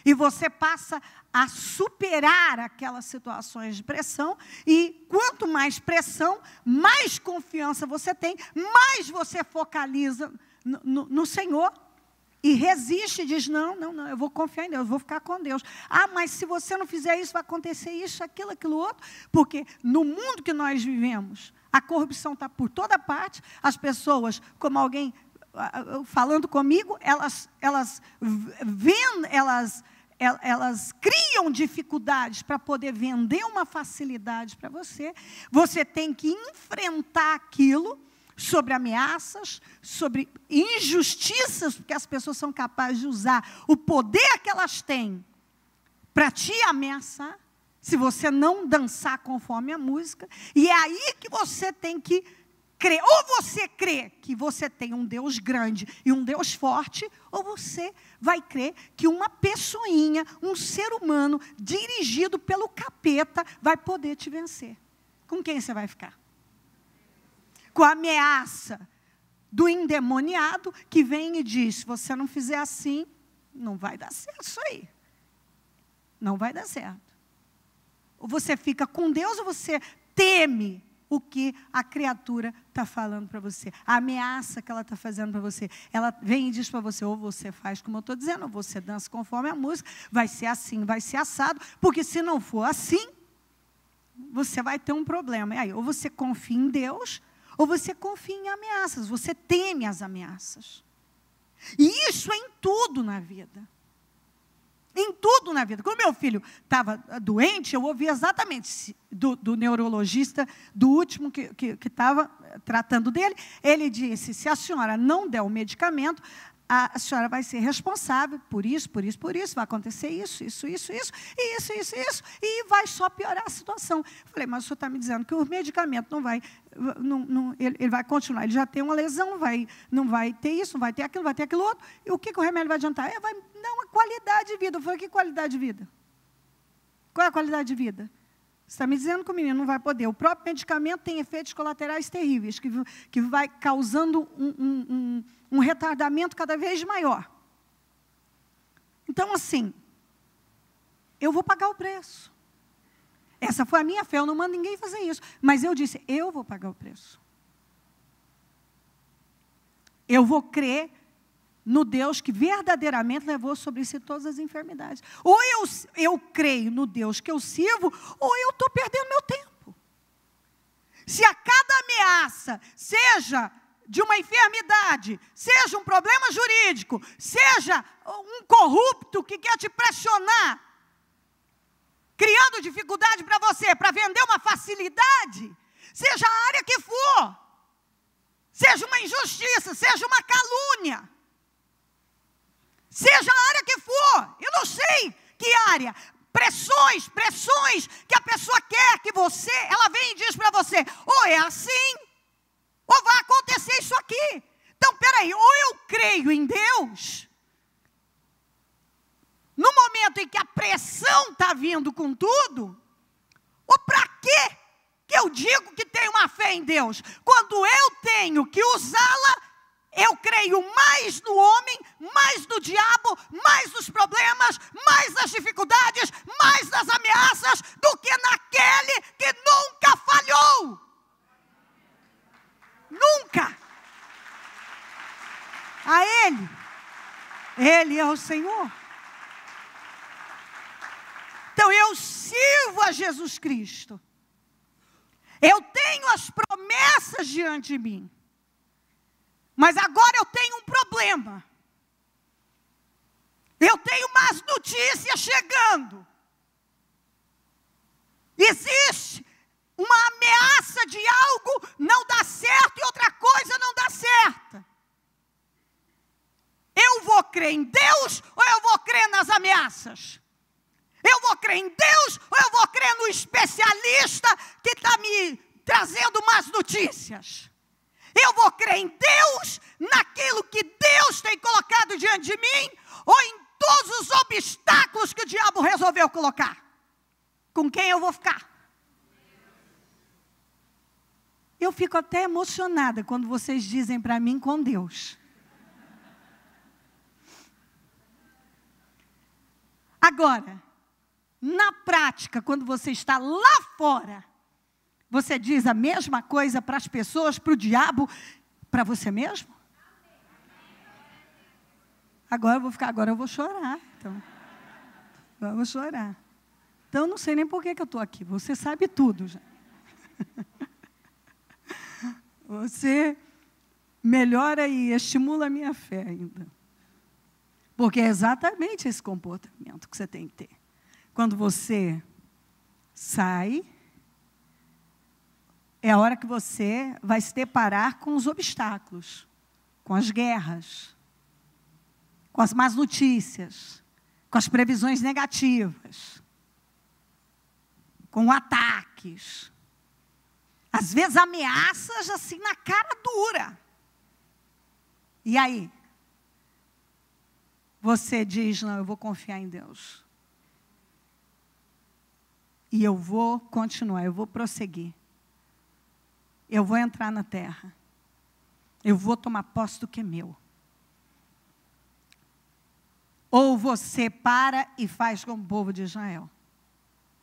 E você passa a superar aquelas situações de pressão, e quanto mais pressão, mais confiança você tem, mais você focaliza no Senhor, e resiste e diz, não, eu vou confiar em Deus, eu vou ficar com Deus. Ah, mas se você não fizer isso, vai acontecer isso, aquilo outro, porque no mundo que nós vivemos, a corrupção está por toda parte, as pessoas, como alguém falando comigo, elas criam dificuldades para poder vender uma facilidade para você. Você tem que enfrentar aquilo sobre ameaças, sobre injustiças, porque as pessoas são capazes de usar o poder que elas têm para te ameaçar. se você não dançar conforme a música. E é aí que você tem que crer. Ou você crê que você tem um Deus grande e um Deus forte, ou você vai crer que uma pessoinha, um ser humano, dirigido pelo capeta, vai poder te vencer. Com quem você vai ficar? Com a ameaça do endemoniado que vem e diz, se você não fizer assim, não vai dar certo isso aí. Não vai dar certo. Ou você fica com Deus, ou você teme o que a criatura está falando para você. A ameaça que ela está fazendo para você. Ela vem e diz para você, ou você faz como eu estou dizendo, ou você dança conforme a música, vai ser assim, vai ser assado, porque se não for assim, você vai ter um problema. E aí, ou você confia em Deus, ou você confia em ameaças, você teme as ameaças. E isso é em tudo na vida. Em tudo na vida. Quando meu filho estava doente, eu ouvi exatamente do neurologista, do último que estava tratando dele, ele disse, se a senhora não der o medicamento, a senhora vai ser responsável por isso, vai acontecer isso, e vai só piorar a situação. Eu falei, mas o senhor está me dizendo que o medicamento não vai, ele vai continuar, ele já tem uma lesão, não vai ter isso, não vai ter aquilo outro, e o que o remédio vai adiantar? Não, a qualidade de vida. Eu falei, que qualidade de vida? Qual é a qualidade de vida? Você está me dizendo que o menino não vai poder. O próprio medicamento tem efeitos colaterais terríveis, que vai causando um retardamento cada vez maior. Então, assim, eu vou pagar o preço. Essa foi a minha fé, eu não mando ninguém fazer isso. Mas eu disse, eu vou pagar o preço. Eu vou crer no Deus que verdadeiramente levou sobre si todas as enfermidades. Ou eu creio no Deus que eu sirvo, ou eu estou perdendo meu tempo. Se a cada ameaça, seja de uma enfermidade, seja um problema jurídico, seja um corrupto que quer te pressionar, criando dificuldade para você, para vender uma facilidade, seja a área que for, seja uma injustiça, seja uma calúnia, seja a área que for, eu não sei que área, pressões que a pessoa quer que você, ela vem e diz para você, ou é assim, ou vai acontecer isso aqui. Então, peraí, ou eu creio em Deus, no momento em que a pressão está vindo com tudo, ou para quê que eu digo que tenho uma fé em Deus? Quando eu tenho que usá-la, eu creio mais no homem, mais no diabo, mais nos problemas, mais nas dificuldades, mais nas ameaças, do que naquele que nunca falhou. Nunca. A Ele é o Senhor. Então eu sirvo a Jesus Cristo. Eu tenho as promessas diante de mim. Mas agora eu tenho um problema. Eu tenho más notícias chegando. Existe uma ameaça de algo não dar certo e outra coisa não dar certo. Eu vou crer em Deus ou eu vou crer nas ameaças? Eu vou crer em Deus ou eu vou crer no especialista que está me trazendo más notícias? Eu vou crer em Deus, naquilo que Deus tem colocado diante de mim, ou em todos os obstáculos que o diabo resolveu colocar? Com quem eu vou ficar? Eu fico até emocionada quando vocês dizem para mim com Deus. Agora, na prática, quando você está lá fora, você diz a mesma coisa para as pessoas, para o diabo, para você mesmo? Agora eu vou chorar. Então, agora eu vou chorar. Então, eu não sei nem por que eu estou aqui. Você sabe tudo já. Você melhora e estimula a minha fé ainda. Porque é exatamente esse comportamento que você tem que ter. Quando você sai, é a hora que você vai se deparar com os obstáculos, com as guerras, com as más notícias, com as previsões negativas. com ataques, às vezes ameaças assim na cara dura. E aí? Você diz, não, eu vou confiar em Deus. E eu vou continuar, eu vou prosseguir. Eu vou entrar na terra. Eu vou tomar posse do que é meu. Ou você para e faz como o povo de Israel.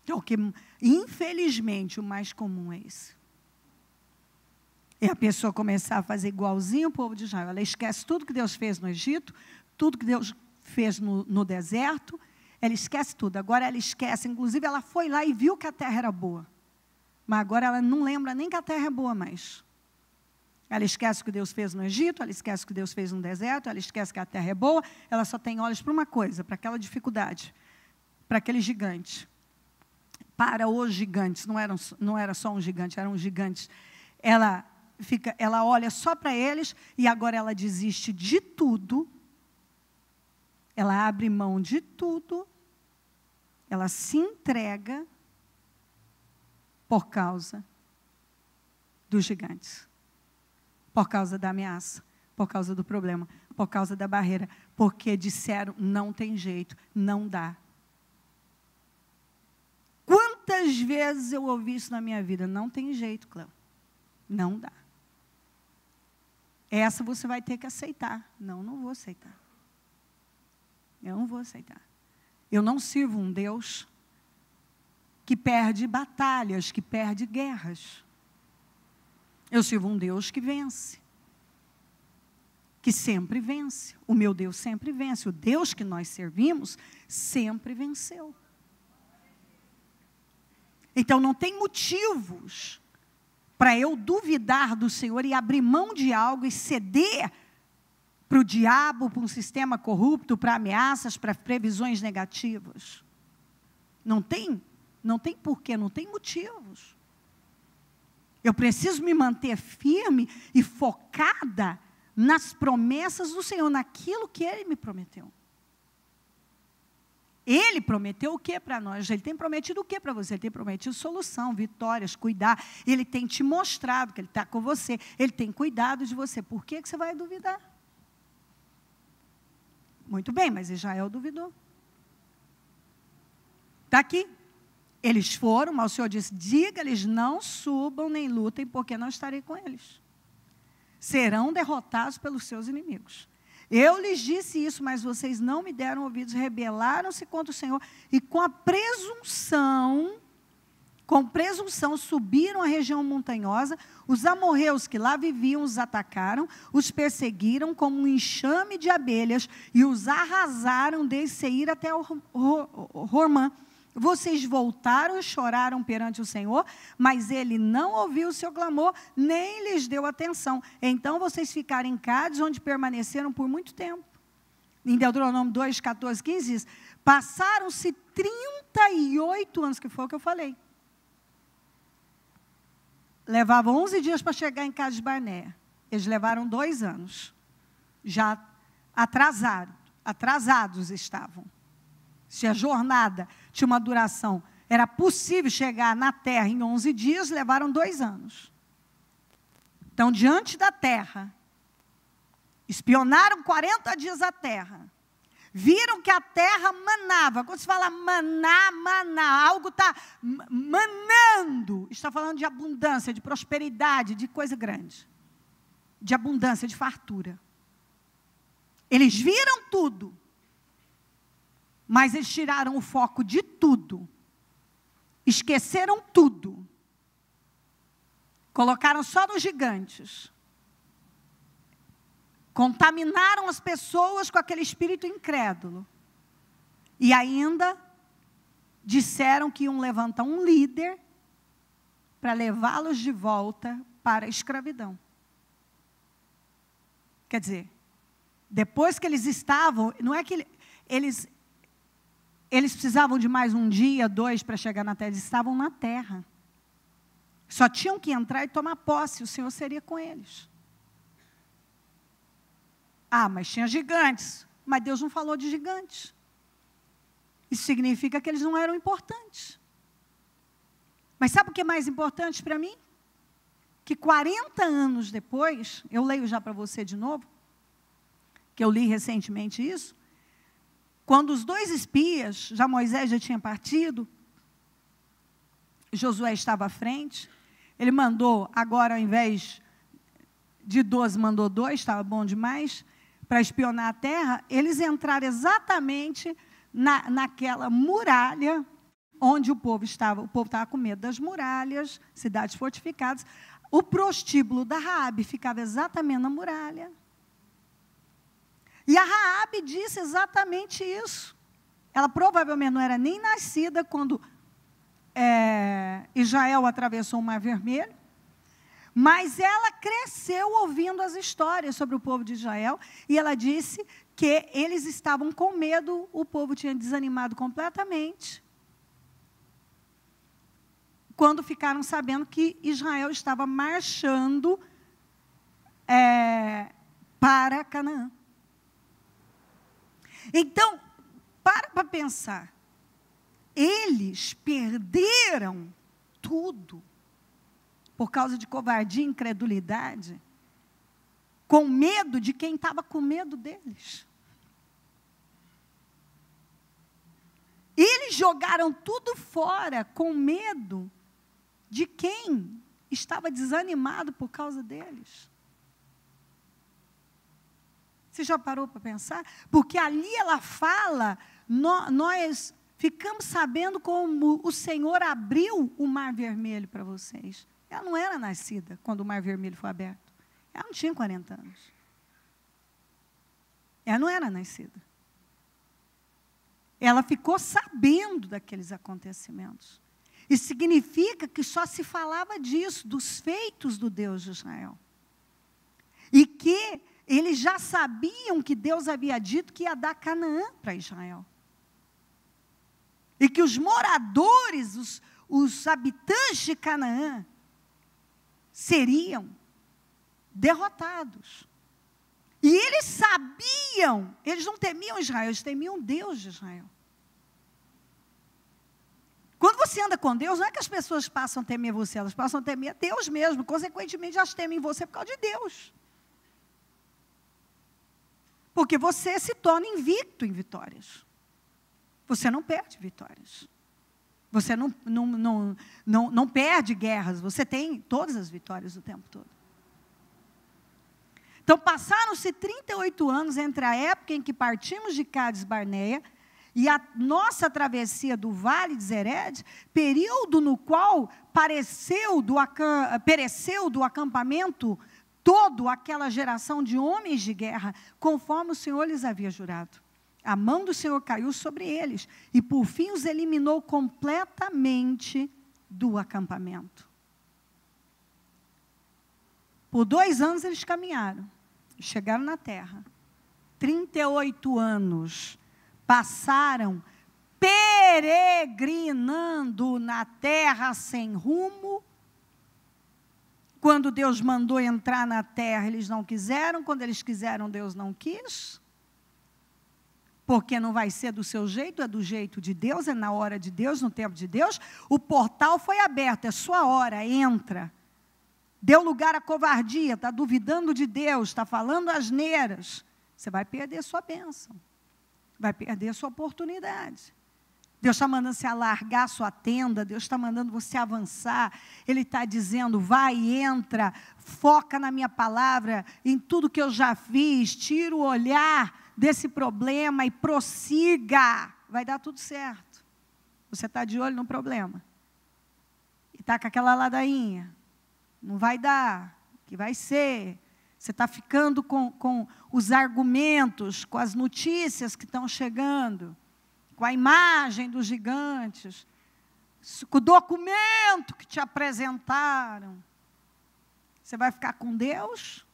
É o que, infelizmente, o mais comum é esse. É a pessoa começar a fazer igualzinho o povo de Israel. Ela esquece tudo que Deus fez no Egito, tudo que Deus fez no deserto. Ela esquece tudo. Agora ela esquece. Inclusive, ela foi lá e viu que a terra era boa. Mas agora ela não lembra nem que a terra é boa mais. Ela esquece o que Deus fez no Egito, ela esquece o que Deus fez no deserto, ela esquece que a terra é boa, ela só tem olhos para uma coisa, para aquela dificuldade, para aquele gigante. Para os gigantes, não era só um gigante, eram gigantes. Ela olha só para eles e agora ela desiste de tudo. Ela abre mão de tudo. Ela se entrega por causa dos gigantes. Por causa da ameaça, por causa do problema, por causa da barreira. Porque disseram, não tem jeito, não dá. Quantas vezes eu ouvi isso na minha vida? Não tem jeito, Cléo. Não dá. Essa você vai ter que aceitar. Não, não vou aceitar. Eu não vou aceitar. Eu não sirvo um Deus que perde batalhas, que perde guerras. Eu sirvo um Deus que vence. Que sempre vence. O meu Deus sempre vence. O Deus que nós servimos sempre venceu. Então não tem motivos para eu duvidar do Senhor e abrir mão de algo e ceder para o diabo, para um sistema corrupto, para ameaças, para previsões negativas. Não tem porquê, não tem motivos. Eu preciso me manter firme e focada nas promessas do Senhor, naquilo que Ele me prometeu. Ele prometeu o que para nós? Ele tem prometido o que para você? Ele tem prometido solução, vitórias, cuidar. Ele tem te mostrado que Ele está com você. Ele tem cuidado de você. Por que você vai duvidar? Muito bem, mas Israel duvidou. Está aqui. Eles foram, mas o Senhor disse, diga-lhes, não subam nem lutem, porque não estarei com eles. Serão derrotados pelos seus inimigos. Eu lhes disse isso, mas vocês não me deram ouvidos, rebelaram-se contra o Senhor, e com presunção subiram à região montanhosa, os amorreus que lá viviam os atacaram, os perseguiram como um enxame de abelhas, e os arrasaram desde Seir até Hormã. Vocês voltaram e choraram perante o Senhor, mas Ele não ouviu o seu clamor, nem lhes deu atenção. Então vocês ficaram em Cádiz, onde permaneceram por muito tempo. Em Deuteronômio 2, 14, 15 diz, passaram-se 38 anos, que foi o que eu falei. Levavam 11 dias para chegar em Cádiz Barnea. Eles levaram 2 anos. Já atrasados estavam. Se a jornada tinha uma duração, era possível chegar na terra em 11 dias, levaram 2 anos. Então, diante da terra, espionaram 40 dias a terra, viram que a terra manava. Quando se fala manar, algo está manando, está falando de abundância, de prosperidade, de coisa grande, de abundância, de fartura. Eles viram tudo. Mas eles tiraram o foco de tudo. Esqueceram tudo. Colocaram só nos gigantes. Contaminaram as pessoas com aquele espírito incrédulo. E ainda disseram que iam levantar um líder para levá-los de volta para a escravidão. Quer dizer, depois que eles estavam, não é que eles precisavam de mais 1 dia, 2 para chegar na terra. Eles estavam na terra. Só tinham que entrar e tomar posse. O Senhor seria com eles. Ah, mas tinha gigantes. Mas Deus não falou de gigantes. Isso significa que eles não eram importantes. Mas sabe o que é mais importante para mim? Que 40 anos depois, eu leio já para você de novo, que eu li recentemente isso, quando os 2 espias, já Moisés já tinha partido, Josué estava à frente, ele mandou, agora ao invés de 12, mandou 2, estava bom demais, para espionar a terra, eles entraram exatamente naquela muralha onde o povo estava com medo das muralhas, cidades fortificadas. O prostíbulo da Raabe ficava exatamente na muralha. E a Raabe disse exatamente isso. Ela provavelmente não era nem nascida quando Israel atravessou o Mar Vermelho, mas ela cresceu ouvindo as histórias sobre o povo de Israel, e ela disse que eles estavam com medo, o povo tinha desanimado completamente, quando ficaram sabendo que Israel estava marchando para Canaã. Então, para pensar, eles perderam tudo por causa de covardia e incredulidade, com medo de quem estava com medo deles. Eles jogaram tudo fora com medo de quem estava desanimado por causa deles. Você já parou para pensar? Porque ali ela fala, nós ficamos sabendo como o Senhor abriu o Mar Vermelho para vocês. Ela não era nascida quando o Mar Vermelho foi aberto. Ela não tinha 40 anos. Ela não era nascida. Ela ficou sabendo daqueles acontecimentos. Isso significa que só se falava disso, dos feitos do Deus de Israel. E que eles já sabiam que Deus havia dito que ia dar Canaã para Israel. E que os moradores, os habitantes de Canaã, seriam derrotados. E eles sabiam, eles não temiam Israel, eles temiam Deus de Israel. Quando você anda com Deus, não é que as pessoas passam a temer você, elas passam a temer Deus mesmo, consequentemente elas temem você por causa de Deus. Porque você se torna invicto em vitórias. Você não perde vitórias. Você não perde guerras, você tem todas as vitórias o tempo todo. Então, passaram-se 38 anos entre a época em que partimos de Cádiz Barneia e a nossa travessia do Vale de Zered, período no qual pereceu do acampamento toda aquela geração de homens de guerra, conforme o Senhor lhes havia jurado. A mão do Senhor caiu sobre eles e, por fim, os eliminou completamente do acampamento. Por 2 anos eles caminharam, chegaram na terra. 38 anos passaram peregrinando na terra sem rumo. Quando Deus mandou entrar na terra, eles não quiseram. Quando eles quiseram, Deus não quis. Porque não vai ser do seu jeito, é do jeito de Deus, é na hora de Deus, no tempo de Deus. O portal foi aberto, é sua hora, entra. Deu lugar à covardia, está duvidando de Deus, está falando asneiras. Você vai perder sua bênção. Vai perder sua oportunidade. Deus está mandando você alargar sua tenda, Deus está mandando você avançar. Ele está dizendo, vai, entra, foca na minha palavra, em tudo que eu já fiz, tira o olhar desse problema e prossiga. Vai dar tudo certo. Você está de olho no problema. E está com aquela ladainha. Não vai dar, que vai ser. Você está ficando com os argumentos, com as notícias que estão chegando, com a imagem dos gigantes, com o documento que te apresentaram. Você vai ficar com Deus?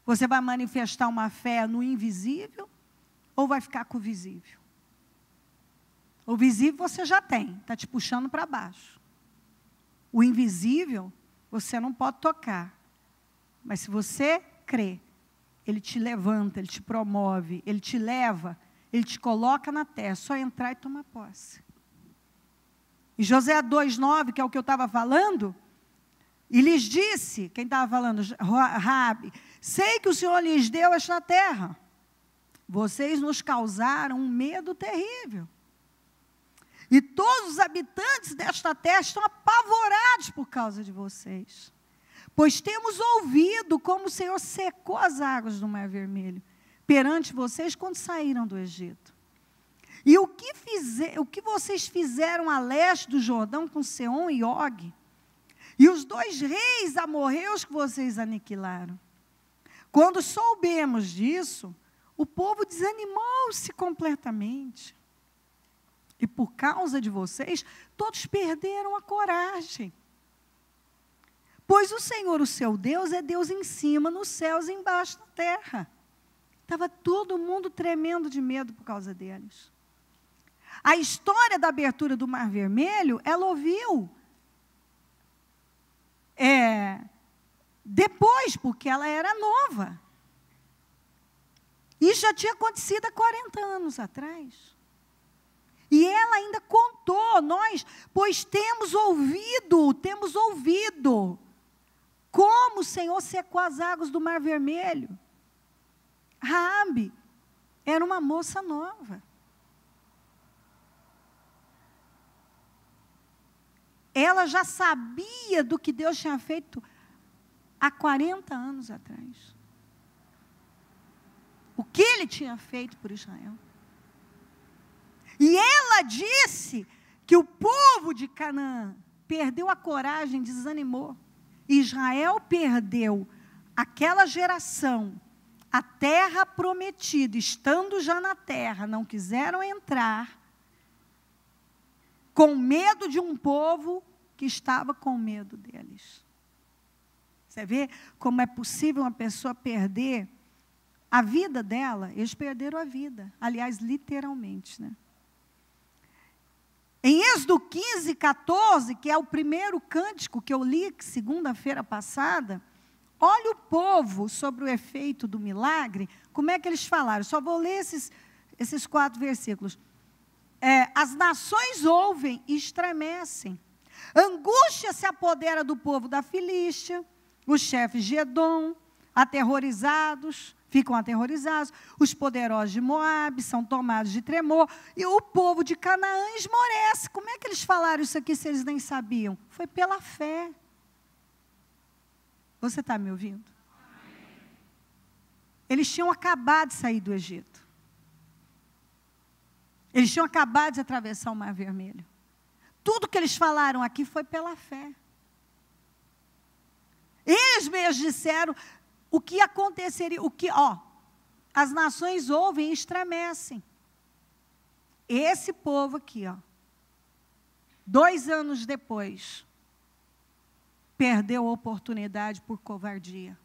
Você vai manifestar uma fé no invisível? Ou vai ficar com o visível? O visível você já tem, está te puxando para baixo. O invisível, você não pode tocar. Mas se você crê, ele te levanta, ele te promove, ele te leva, ele te coloca na terra. É só entrar e tomar posse. Em Josué 2,9, que é o que eu estava falando, e lhes disse, quem estava falando? Raabe, sei que o Senhor lhes deu esta terra. Vocês nos causaram um medo terrível. E todos os habitantes desta terra estão apavorados por causa de vocês. Pois temos ouvido como o Senhor secou as águas do Mar Vermelho perante vocês quando saíram do Egito. E o que vocês fizeram a leste do Jordão com Seom e Og, e os 2 reis amorreus que vocês aniquilaram. Quando soubemos disso, o povo desanimou-se completamente. E por causa de vocês, todos perderam a coragem. Pois o Senhor, o seu Deus, é Deus em cima, nos céus e embaixo na terra. Estava todo mundo tremendo de medo por causa deles. A história da abertura do Mar Vermelho, ela ouviu depois, porque ela era nova. Isso já tinha acontecido há 40 anos atrás. E ela ainda contou, pois temos ouvido como o Senhor secou as águas do Mar Vermelho. Raabe era uma moça nova. Ela já sabia do que Deus tinha feito há 40 anos atrás. O que Ele tinha feito por Israel. E ela disse que o povo de Canaã perdeu a coragem, desanimou. Israel perdeu aquela geração, a terra prometida, estando já na terra, não quiseram entrar, com medo de um povo que estava com medo deles. Você vê como é possível uma pessoa perder a vida dela? Eles perderam a vida, aliás, literalmente, né? Em Êxodo 15, 14, que é o primeiro cântico que eu li segunda-feira passada, olha o povo sobre o efeito do milagre, como é que eles falaram? Só vou ler esses 4 versículos. As nações ouvem e estremecem. Angústia se apodera do povo da Filístia, os chefes de Edom, ficam aterrorizados, os poderosos de Moabe são tomados de tremor, e o povo de Canaã esmorece. Como é que eles falaram isso aqui se eles nem sabiam? Foi pela fé. Você está me ouvindo? Eles tinham acabado de sair do Egito. Eles tinham acabado de atravessar o Mar Vermelho. Tudo que eles falaram aqui foi pela fé. Eles mesmos disseram o que aconteceria, as nações ouvem e estremecem. Esse povo aqui, 2 anos depois, perdeu a oportunidade por covardia.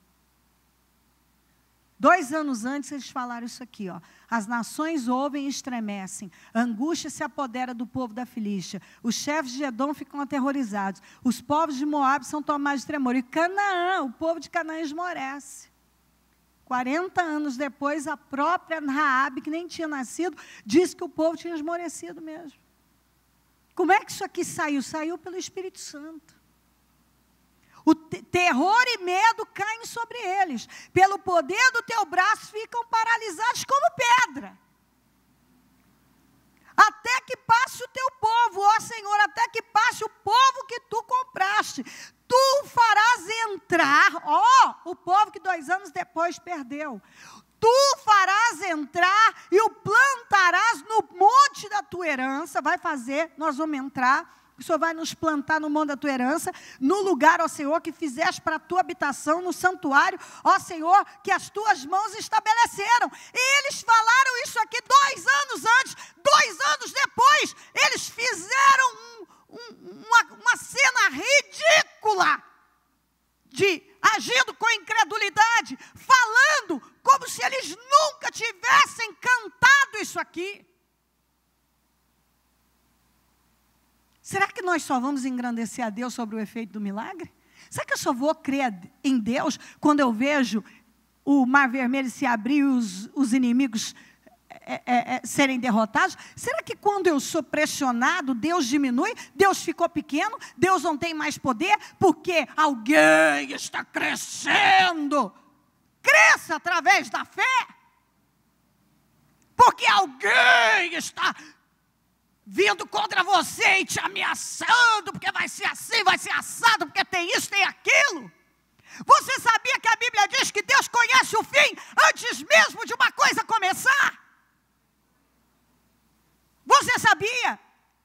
2 anos antes, eles falaram isso aqui, as nações ouvem e estremecem, angústia se apodera do povo da Filístia, os chefes de Edom ficam aterrorizados, os povos de Moabe são tomados de tremor, e Canaã, o povo de Canaã esmorece. 40 anos depois, a própria Raabe, que nem tinha nascido, disse que o povo tinha esmorecido mesmo. Como é que isso aqui saiu? Saiu pelo Espírito Santo. O terror e medo caem sobre eles. Pelo poder do teu braço ficam paralisados como pedra. Até que passe o teu povo, ó Senhor, até que passe o povo que tu compraste. Tu farás entrar, o povo que 2 anos depois perdeu. Tu farás entrar e o plantarás no monte da tua herança. Nós vamos entrar. O Senhor vai nos plantar no monte da tua herança, no lugar, ó Senhor, que fizeste para a tua habitação, no santuário, ó Senhor, que as tuas mãos estabeleceram. E eles falaram isso aqui 2 anos antes, 2 anos depois, eles fizeram uma cena ridícula, agindo com incredulidade, falando como se eles nunca tivessem cantado isso aqui. Será que nós só vamos engrandecer a Deus sobre o efeito do milagre? Será que eu só vou crer em Deus quando eu vejo o Mar Vermelho se abrir e os inimigos serem derrotados? Será que quando eu sou pressionado, Deus diminui? Deus ficou pequeno? Deus não tem mais poder? Porque alguém está crescendo. Cresça através da fé. Porque alguém está vindo contra você e te ameaçando, porque vai ser assim, vai ser assado, porque tem isso, tem aquilo. Você sabia que a Bíblia diz que Deus conhece o fim antes mesmo de uma coisa começar? Você sabia?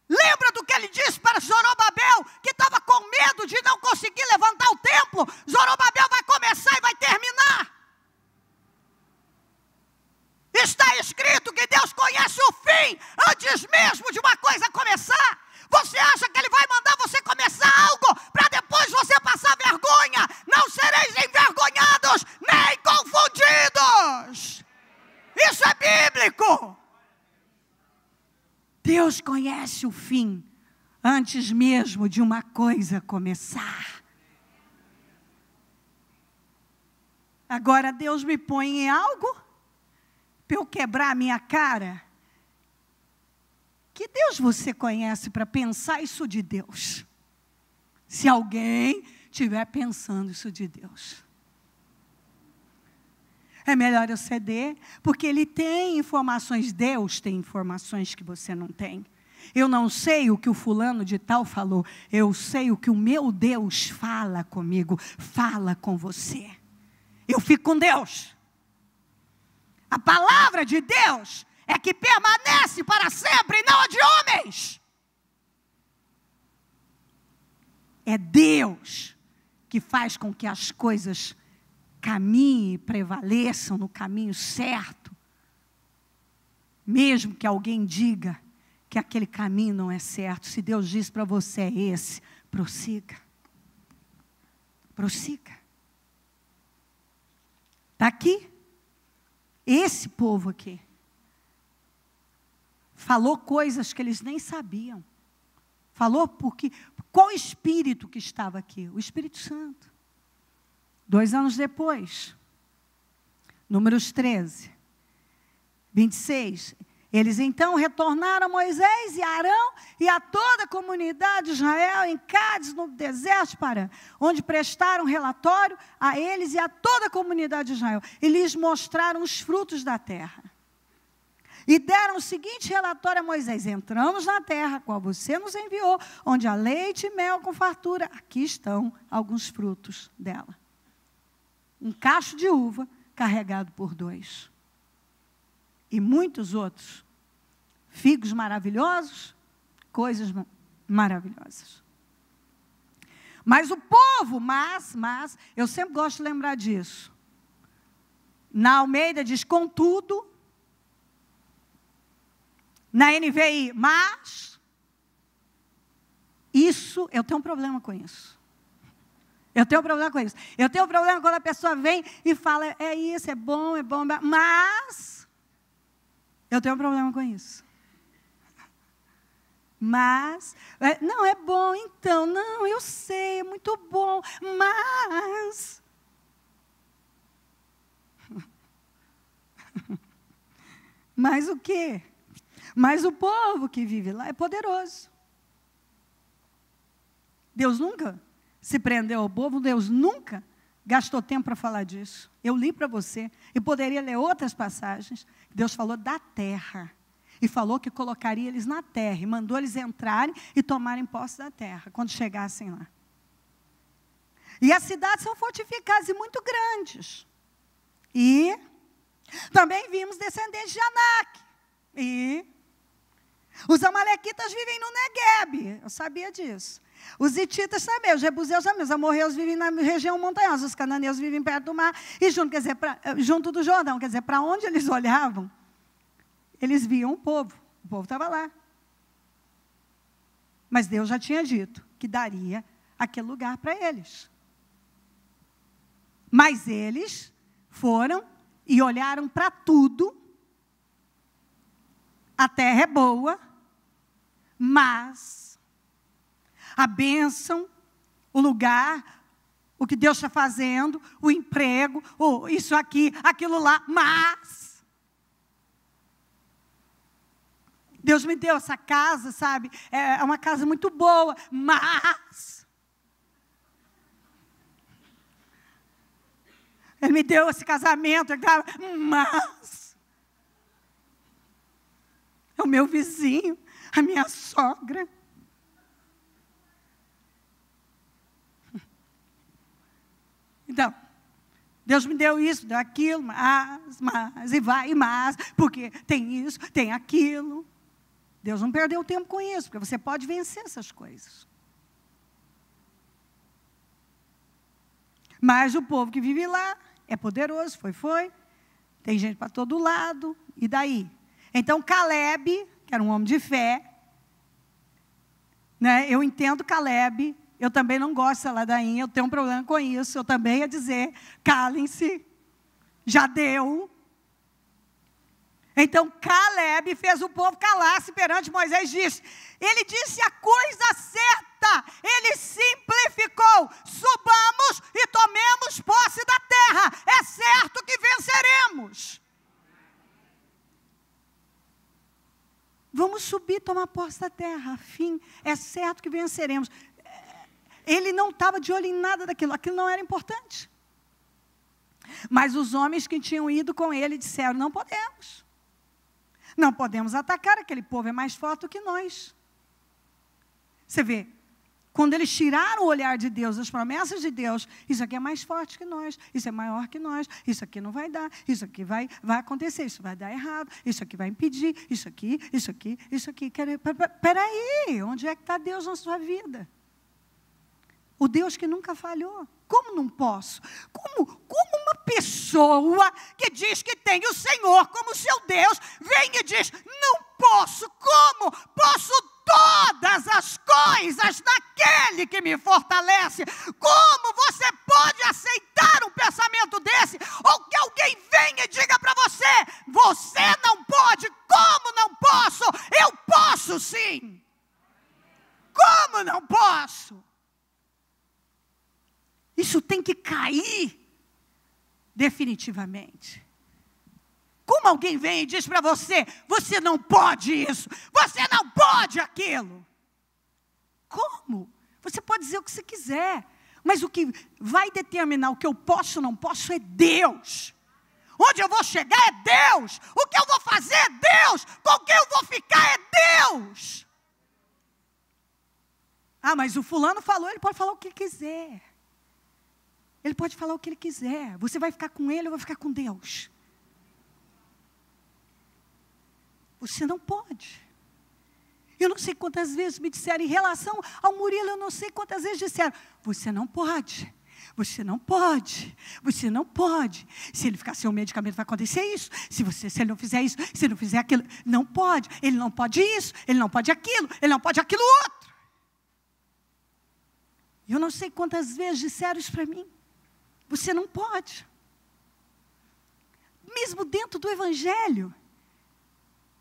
Lembra do que ele disse para Zorobabel, que estava com medo de não conseguir levantar o templo? Zorobabel vai começar e vai terminar. Está escrito que Deus conhece o fim antes mesmo de uma coisa começar. Você acha que Ele vai mandar você começar algo para depois você passar vergonha? Não sereis envergonhados nem confundidos. Isso é bíblico. Deus conhece o fim antes mesmo de uma coisa começar. Agora Deus me põe em algo para eu quebrar a minha cara. Que Deus você conhece para pensar isso de Deus? Se alguém estiver pensando isso de Deus. É melhor eu ceder, porque Ele tem informações, Deus tem informações que você não tem. Eu não sei o que o fulano de tal falou, eu sei o que o meu Deus fala comigo, fala com você. Eu fico com Deus. A palavra de Deus é que permanece para sempre, não a de homens. É Deus que faz com que as coisas caminhem e prevaleçam no caminho certo. Mesmo que alguém diga que aquele caminho não é certo, se Deus diz para você é esse, prossiga. Prossiga. Está aqui. Esse povo aqui falou coisas que eles nem sabiam. Falou porque qual espírito que estava aqui? O Espírito Santo. 2 anos depois, Números 13, 26. Eles então retornaram a Moisés e Arão e a toda a comunidade de Israel em Cádiz, no deserto de Parã, onde prestaram relatório a eles e a toda a comunidade de Israel. E lhes mostraram os frutos da terra. E deram o seguinte relatório a Moisés: entramos na terra, a qual você nos enviou, onde há leite e mel com fartura. Aqui estão alguns frutos dela. Um cacho de uva carregado por 2. E muitos outros. Figos maravilhosos, coisas maravilhosas. Mas o povo, eu sempre gosto de lembrar disso. Na Almeida diz contudo. Na NVI, mas. Isso, eu tenho um problema com isso. Eu tenho um problema com isso. Eu tenho um problema quando a pessoa vem e fala, é isso, é bom, mas... Eu tenho um problema com isso. Mas, não, é bom, então, não, eu sei, é muito bom, mas... Mas o quê? Mas o povo que vive lá é poderoso. Deus nunca se prendeu ao povo, Deus nunca gastou tempo para falar disso. Eu li para você, e poderia ler outras passagens. Deus falou da terra, e falou que colocaria eles na terra, e mandou eles entrarem e tomarem posse da terra, quando chegassem lá. E as cidades são fortificadas e muito grandes. E também vimos descendentes de Anak. E os amalequitas vivem no Negueb, eu sabia disso. Os hititas também, os jebuseus também, os amorreus vivem na região montanhosa, os cananeus vivem perto do mar, e junto do Jordão, quer dizer, para onde eles olhavam, eles viam o povo estava lá. Mas Deus já tinha dito que daria aquele lugar para eles. Mas eles foram e olharam para tudo. A terra é boa, mas a bênção, o lugar, o que Deus está fazendo, o emprego, isso aqui, aquilo lá, mas Deus me deu essa casa, sabe? É uma casa muito boa, mas Ele me deu esse casamento, mas é o meu vizinho, a minha sogra. Então, Deus me deu isso, deu aquilo, mas, porque tem isso, tem aquilo. Deus não perdeu tempo com isso, porque você pode vencer essas coisas. Mas o povo que vive lá é poderoso, foi. Tem gente para todo lado, e daí? Então Caleb, que era um homem de fé, né, eu entendo Caleb, eu também não gosto de ladainha, eu tenho um problema com isso, eu também ia dizer, calem-se, já deu. Então Caleb fez o povo calar-se perante Moisés, ele disse a coisa certa, ele simplificou, subamos e tomemos posse da terra, é certo que venceremos. Vamos subir, tomar posse da terra, fim, é certo que venceremos. Ele não estava de olho em nada daquilo, aquilo não era importante. Mas os homens que tinham ido com ele disseram, não podemos atacar, aquele povo é mais forte do que nós. Você vê, quando eles tiraram o olhar de Deus, as promessas de Deus, isso aqui é mais forte que nós, isso é maior que nós, isso aqui não vai dar, isso aqui vai acontecer, isso vai dar errado, isso aqui vai impedir, isso aqui. Peraí, onde é que está Deus na sua vida? O Deus que nunca falhou. Como não posso? Como uma pessoa que diz que tem o Senhor como seu Deus, vem e diz, não posso, como? Posso todas as coisas naquele que me fortalece. Como você pode aceitar um pensamento desse? Ou que alguém venha e diga para você, você não pode, como não posso? Eu posso sim. Como não posso? Isso tem que cair definitivamente. Como alguém vem e diz para você, você não pode isso, você não pode aquilo. Como? Você pode dizer o que você quiser, mas o que vai determinar o que eu posso ou não posso é Deus. Onde eu vou chegar é Deus. O que eu vou fazer é Deus. Com quem eu vou ficar é Deus. Ah, mas o fulano falou, ele pode falar o que ele quiser. Ele pode falar o que ele quiser. Você vai ficar com ele ou vai ficar com Deus? Você não pode. Eu não sei quantas vezes me disseram, em relação ao Murilo, eu não sei quantas vezes disseram, você não pode, você não pode, você não pode. Se ele ficar sem o medicamento vai acontecer isso, se ele não fizer isso, se ele não fizer aquilo, não pode, ele não pode isso, ele não pode aquilo, ele não pode aquilo outro. Eu não sei quantas vezes disseram isso para mim. Você não pode. Mesmo dentro do Evangelho,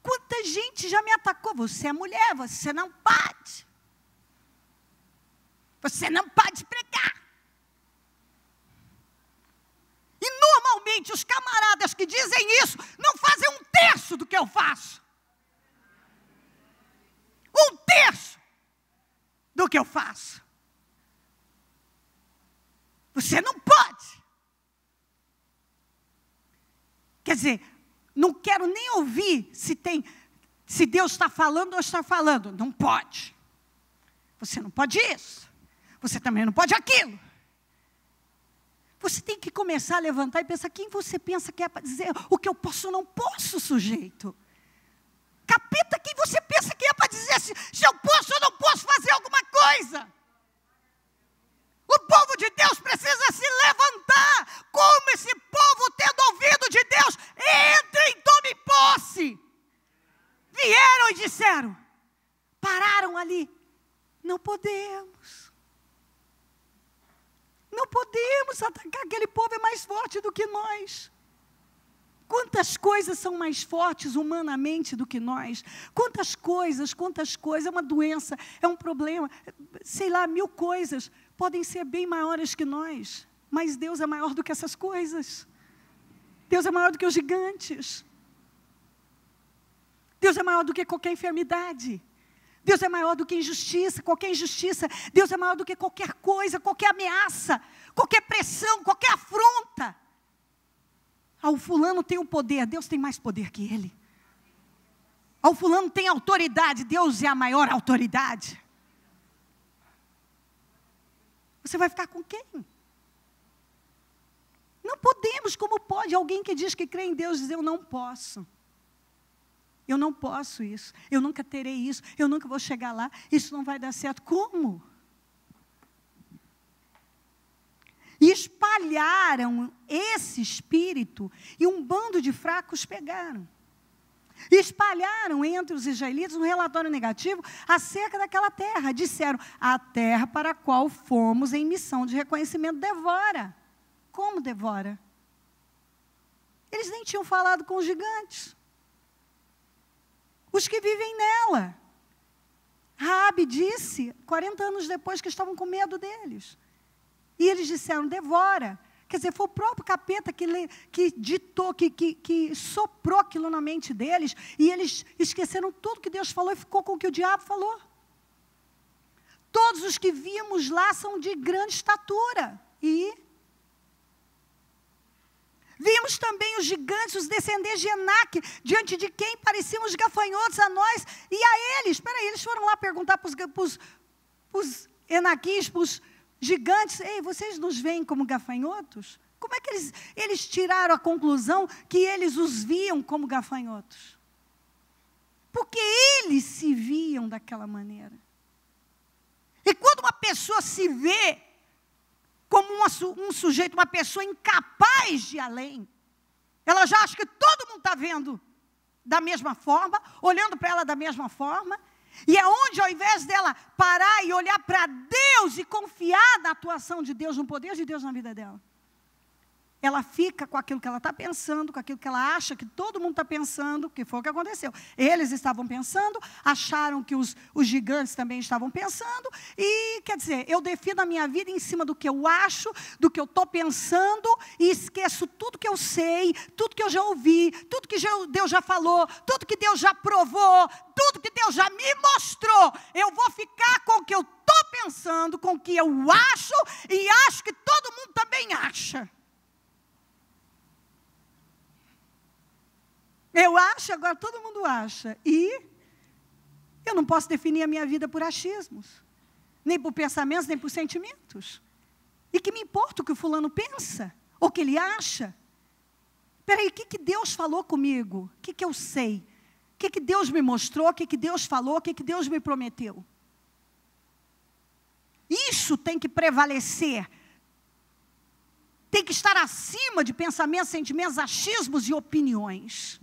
quanta gente já me atacou. Você é mulher, você não pode. Você não pode pregar. E normalmente os camaradas que dizem isso, não fazem 1/3 do que eu faço. 1/3 do que eu faço. Você não pode. Quer dizer, não quero nem ouvir se Deus está falando ou está falando. Não pode. Você não pode isso. Você também não pode aquilo. Você tem que começar a levantar e pensar, quem você pensa que é para dizer o que eu posso ou não posso, sujeito? Capeta, quem você pensa que é para dizer se eu posso ou não posso fazer alguma coisa? O povo de Deus precisa se levantar. Como esse povo, tendo ouvido de Deus, entre e tome posse. Vieram e disseram, pararam ali, não podemos. Não podemos atacar, aquele povo é mais forte do que nós. Quantas coisas são mais fortes humanamente do que nós? Quantas coisas, é uma doença, é um problema, sei lá, 1000 coisas podem ser bem maiores que nós, mas Deus é maior do que essas coisas. Deus é maior do que os gigantes. Deus é maior do que qualquer enfermidade. Deus é maior do que injustiça, qualquer injustiça. Deus é maior do que qualquer coisa, qualquer ameaça, qualquer pressão, qualquer afronta. Ah, o fulano tem o poder, Deus tem mais poder que ele. Ah, o fulano tem autoridade, Deus é a maior autoridade. Você vai ficar com quem? Não podemos, como pode alguém que diz que crê em Deus dizer eu não posso. Eu não posso isso, eu nunca terei isso, eu nunca vou chegar lá, isso não vai dar certo. Como? E espalharam esse espírito e um bando de fracos pegaram. E espalharam entre os israelitas um relatório negativo acerca daquela terra. Disseram, a terra para a qual fomos em missão de reconhecimento devora. Como devora? Eles nem tinham falado com os gigantes. Os que vivem nela. Raabe disse, 40 anos depois, que estavam com medo deles. E eles disseram, devora. Quer dizer, foi o próprio capeta que ditou, que soprou aquilo na mente deles, e eles esqueceram tudo que Deus falou e ficou com o que o diabo falou. Todos os que vimos lá são de grande estatura. E vimos também os gigantes, os descendentes de Enaque, diante de quem pareciam os gafanhotos a nós e a eles. Espera aí, eles foram lá perguntar para os Enaquis, para os gigantes, ei, vocês nos veem como gafanhotos? Como é que eles tiraram a conclusão que eles os viam como gafanhotos? Porque eles se viam daquela maneira. E quando uma pessoa se vê como um sujeito, uma pessoa incapaz de ir além, ela já acha que todo mundo está vendo da mesma forma, olhando para ela da mesma forma, e é onde, ao invés dela parar e olhar para Deus e confiar na atuação de Deus, no poder de Deus na vida dela, ela fica com aquilo que ela está pensando, com aquilo que ela acha que todo mundo está pensando, que foi o que aconteceu. Eles estavam pensando, acharam que os gigantes também estavam pensando, e, quer dizer, eu defino a minha vida em cima do que eu acho, do que eu estou pensando, e esqueço tudo que eu sei, tudo que eu já ouvi, tudo que Deus já falou, tudo que Deus já provou, tudo que Deus já me mostrou. Eu vou ficar com o que eu estou pensando, com o que eu acho, e acho que todo mundo também acha. Eu acho, agora todo mundo acha. E eu não posso definir a minha vida por achismos, nem por pensamentos, nem por sentimentos. E que me importa o que o fulano pensa, ou o que ele acha. Espera aí, o que Deus falou comigo? O que eu sei? O que Deus me mostrou? O que Deus falou? O que Deus me prometeu? Isso tem que prevalecer. Tem que estar acima de pensamentos, sentimentos, achismos e opiniões.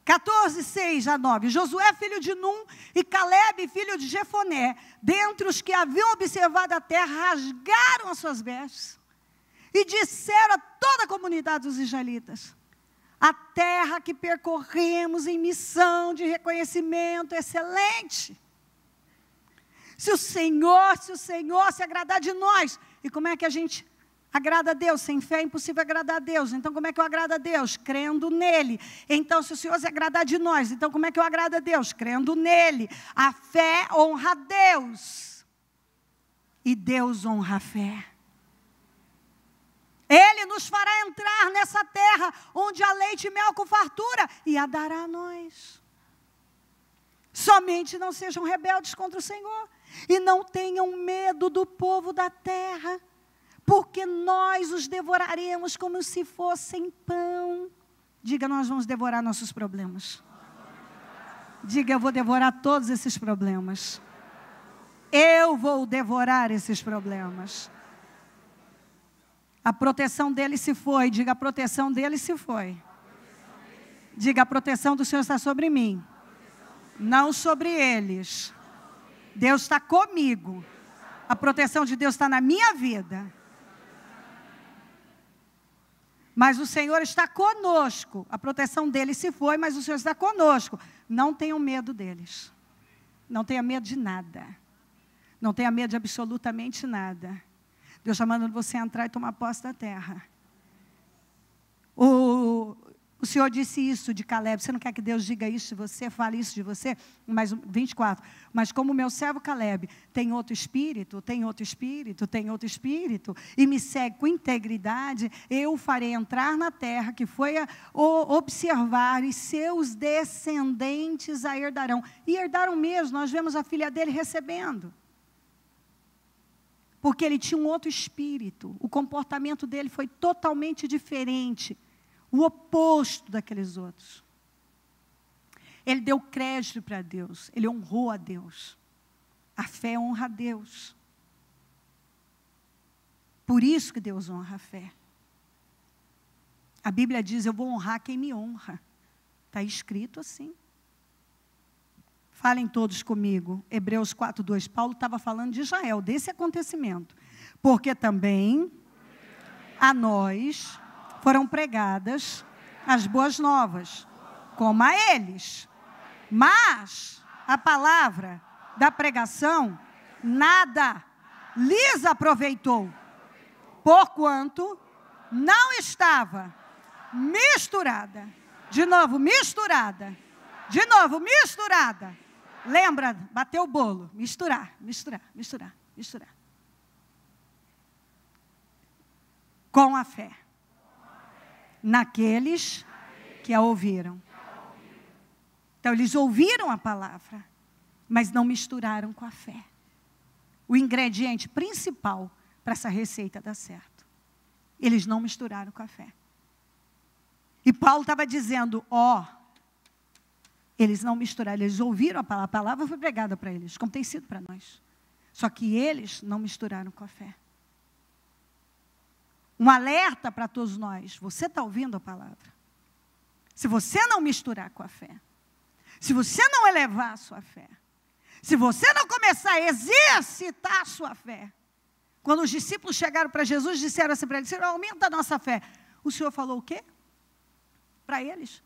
14:6-9. Josué, filho de Num, e Calebe, filho de Jefoné, dentre os que haviam observado a terra, rasgaram as suas vestes e disseram a toda a comunidade dos israelitas: a terra que percorremos em missão de reconhecimento excelente. Se o Senhor se agradar de nós, e como é que a gente agrada a Deus? Sem fé é impossível agradar a Deus. Então como é que eu agrado a Deus? Crendo nele. Então se o Senhor se agradar de nós, então como é que eu agrado a Deus? Crendo nele. A fé honra a Deus. E Deus honra a fé. Ele nos fará entrar nessa terra, onde há leite e mel com fartura, e a dará a nós. Somente não sejam rebeldes contra o Senhor, e não tenham medo do povo da terra, porque nós os devoraremos como se fossem pão. Diga, nós vamos devorar nossos problemas. Diga, eu vou devorar todos esses problemas. Eu vou devorar esses problemas. A proteção dele se foi. Diga, a proteção dele se foi. Diga, a proteção do Senhor está sobre mim, não sobre eles. Deus está comigo. A proteção de Deus está na minha vida. Mas o Senhor está conosco. A proteção dele se foi, mas o Senhor está conosco. Não tenham medo deles. Não tenha medo de nada. Não tenha medo de absolutamente nada. Deus está mandando você entrar e tomar posse da terra. O Senhor disse isso de Caleb. Você não quer que Deus diga isso de você, fale isso de você? Mas 24. Mas como o meu servo Caleb tem outro espírito, e me segue com integridade, eu o farei entrar na terra que foi a observar, e seus descendentes a herdarão. E herdaram mesmo, nós vemos a filha dele recebendo. Porque ele tinha um outro espírito. O comportamento dele foi totalmente diferente. O oposto daqueles outros. Ele deu crédito para Deus. Ele honrou a Deus. A fé honra a Deus. Por isso que Deus honra a fé. A Bíblia diz, eu vou honrar quem me honra. Está escrito assim. Falem todos comigo. Hebreus 4:2. Paulo estava falando de Israel, desse acontecimento. Porque também a nós foram pregadas as boas novas, como a eles. Mas a palavra da pregação nada lhes aproveitou, porquanto não estava misturada. De novo, misturada. De novo, misturada. Lembra, bateu o bolo. Misturar. Com a fé. Naqueles que a ouviram. Então, eles ouviram a palavra, mas não misturaram com a fé. O ingrediente principal para essa receita dar certo. Eles não misturaram com a fé. E Paulo estava dizendo, eles não misturaram, eles ouviram a palavra foi pregada para eles, como tem sido para nós. Só que eles não misturaram com a fé. Um alerta para todos nós. Você está ouvindo a palavra? Se você não misturar com a fé, se você não elevar a sua fé, se você não começar a exercitar a sua fé. Quando os discípulos chegaram para Jesus, disseram assim para ele, Senhor, aumenta a nossa fé. O Senhor falou o quê? Para eles.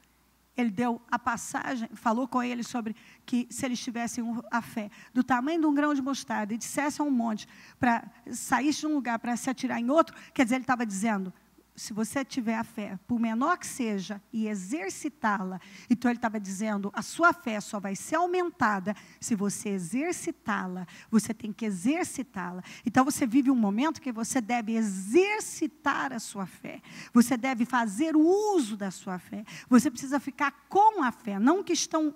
Ele deu a passagem, falou com eles sobre que se eles tivessem a fé do tamanho de um grão de mostarda e dissessem a um monte para sair de um lugar para se atirar em outro, quer dizer, ele estava dizendo, se você tiver a fé, por menor que seja, e exercitá-la, então ele estava dizendo, a sua fé só vai ser aumentada se você exercitá-la, você tem que exercitá-la. Então você vive um momento que você deve exercitar a sua fé, você deve fazer uso da sua fé, você precisa ficar com a fé, não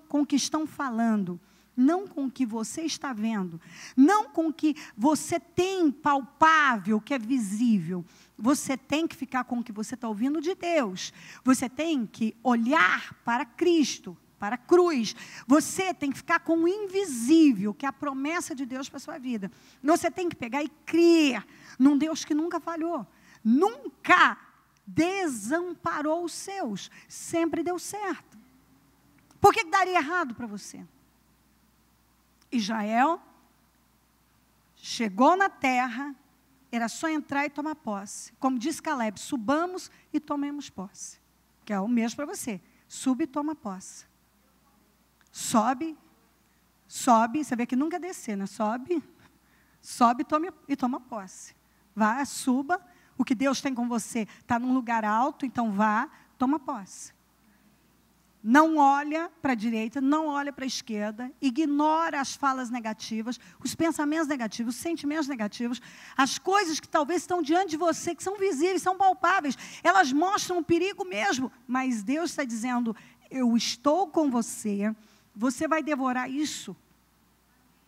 com o que estão falando, não com o que você está vendo, não com o que você tem palpável, que é visível. Você tem que ficar com o que você está ouvindo de Deus. Você tem que olhar para Cristo, para a cruz. Você tem que ficar com o invisível, que é a promessa de Deus para a sua vida. Você tem que pegar e crer num Deus que nunca falhou, nunca desamparou os seus, sempre deu certo. Por que daria errado para você? Israel chegou na terra, era só entrar e tomar posse. Como disse Caleb, subamos e tomemos posse. Que é o mesmo para você. Sube e toma posse. Sobe, você vê que nunca é descer, né? Sobe e toma posse. Vá, suba. O que Deus tem com você está num lugar alto, então vá, toma posse. Não olha para a direita, não olha para a esquerda, ignora as falas negativas, os pensamentos negativos, os sentimentos negativos, as coisas que talvez estão diante de você, que são visíveis, são palpáveis, elas mostram o perigo mesmo, mas Deus está dizendo, eu estou com você, você vai devorar isso.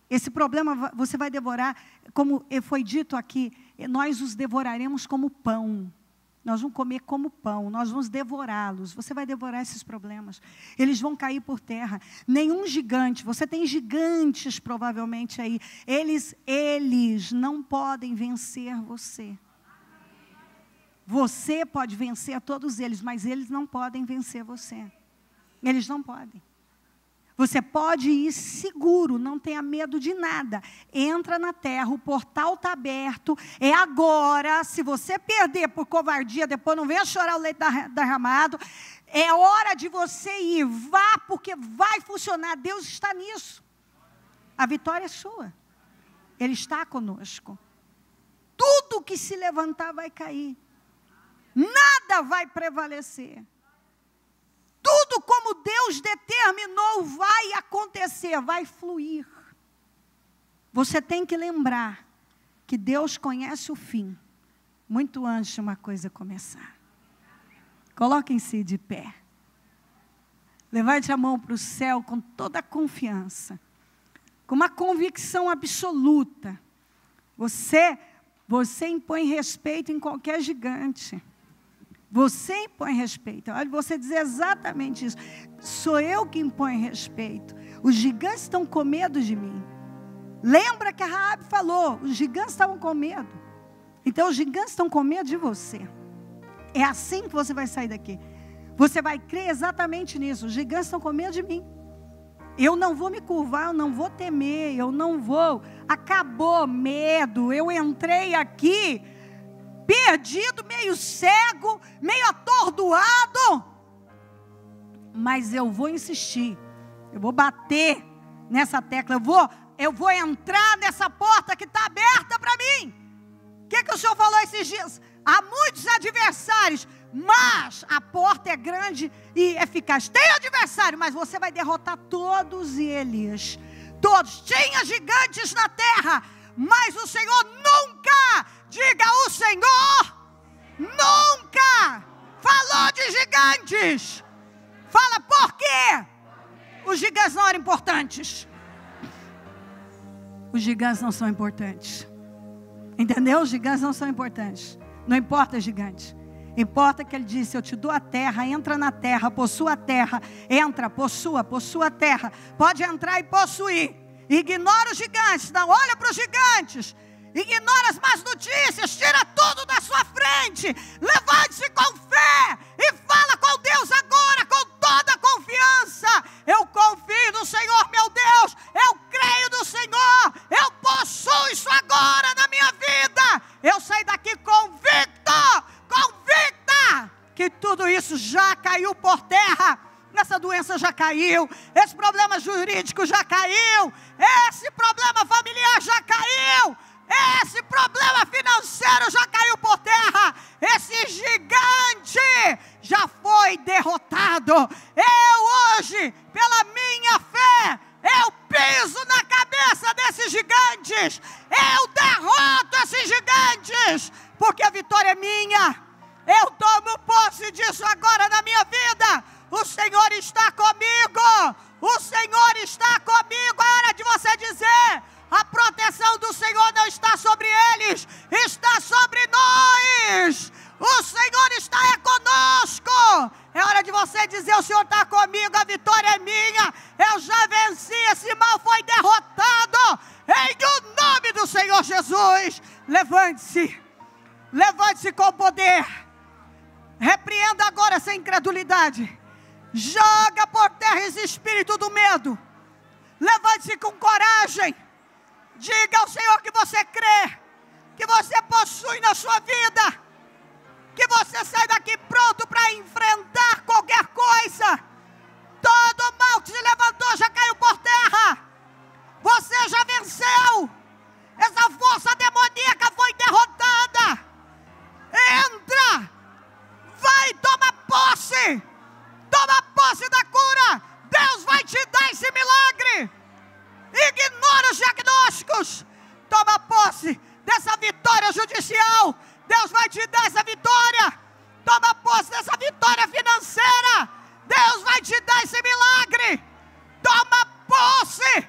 Esse problema você vai devorar, como foi dito aqui, nós os devoraremos como pão. Nós vamos comer como pão, nós vamos devorá-los. Você vai devorar esses problemas. Eles vão cair por terra. Nenhum gigante, você tem gigantes provavelmente aí. Eles não podem vencer você. Você pode vencer a todos eles, mas eles não podem vencer você. Eles não podem. Você pode ir seguro, não tenha medo de nada. Entra na terra, o portal está aberto. É agora, se você perder por covardia, depois não venha chorar o leite derramado. É hora de você ir, vá, porque vai funcionar. Deus está nisso. A vitória é sua. Ele está conosco. Tudo que se levantar vai cair. Nada vai prevalecer. como Deus determinou, vai acontecer, vai fluir. Você tem que lembrar que Deus conhece o fim, muito antes de uma coisa começar. Coloquem-se de pé. Levante a mão para o céu com toda a confiança, com uma convicção absoluta. Você impõe respeito em qualquer gigante. Você impõe respeito. Olha, você diz exatamente isso. Sou eu que imponho respeito. Os gigantes estão com medo de mim. Lembra que a Raabe falou, os gigantes estavam com medo. Então os gigantes estão com medo de você. É assim que você vai sair daqui. Você vai crer exatamente nisso. Os gigantes estão com medo de mim. Eu não vou me curvar, eu não vou temer, eu não vou. Acabou medo. Eu entrei aqui perdido, meio cego, meio atordoado. Mas eu vou insistir. Eu vou bater nessa tecla. Eu vou entrar nessa porta que está aberta para mim. O que o Senhor falou esses dias? Há muitos adversários, mas a porta é grande e eficaz. Tem adversário, mas você vai derrotar todos eles. Todos. Tinha gigantes na terra, mas o Senhor nunca, diga o Senhor, nunca falou de gigantes. Fala por quê? Os gigantes não eram importantes. Os gigantes não são importantes. Entendeu? Os gigantes não são importantes. Não importa gigante. Importa que ele disse, eu te dou a terra, entra na terra, possua a terra. Entra, possua a terra. Pode entrar e possuir. Ignora os gigantes, não olha para os gigantes. Ignora as más notícias, tira tudo da sua frente. Levante-se com fé e fala com Deus agora, com toda a confiança. Eu confio no Senhor, meu Deus. Eu creio no Senhor. Eu possuo isso agora na minha vida. Eu saio daqui convicta que tudo isso já caiu por terra. Essa doença já caiu, esse problema jurídico já caiu, esse problema familiar já caiu, esse problema financeiro já caiu por terra, esse gigante já foi derrotado. Eu hoje, pela minha fé, eu piso na cabeça desses gigantes, eu derroto esses gigantes, porque a vitória é minha. Eu tomo posse disso agora na minha vida. O Senhor está comigo. O Senhor está comigo. É hora de você dizer: a proteção do Senhor não está sobre eles, está sobre nós. O Senhor está conosco. É hora de você dizer: o Senhor está comigo, a vitória é minha. Eu já venci, esse mal foi derrotado. Em o nome do Senhor Jesus. Levante-se. Levante-se com poder. Repreenda agora essa incredulidade. Joga por terra esse espírito do medo. Levante-se com coragem. Diga ao Senhor que você crê, que você possui na sua vida, que você sai daqui pronto para enfrentar qualquer coisa. Todo mal que se levantou já caiu por terra. Você já venceu. Essa força demoníaca foi derrotada. Entra. Vai, toma posse. Toma posse da cura. Deus vai te dar esse milagre. Ignora os diagnósticos. Toma posse dessa vitória judicial. Deus vai te dar essa vitória. Toma posse dessa vitória financeira. Deus vai te dar esse milagre. Toma posse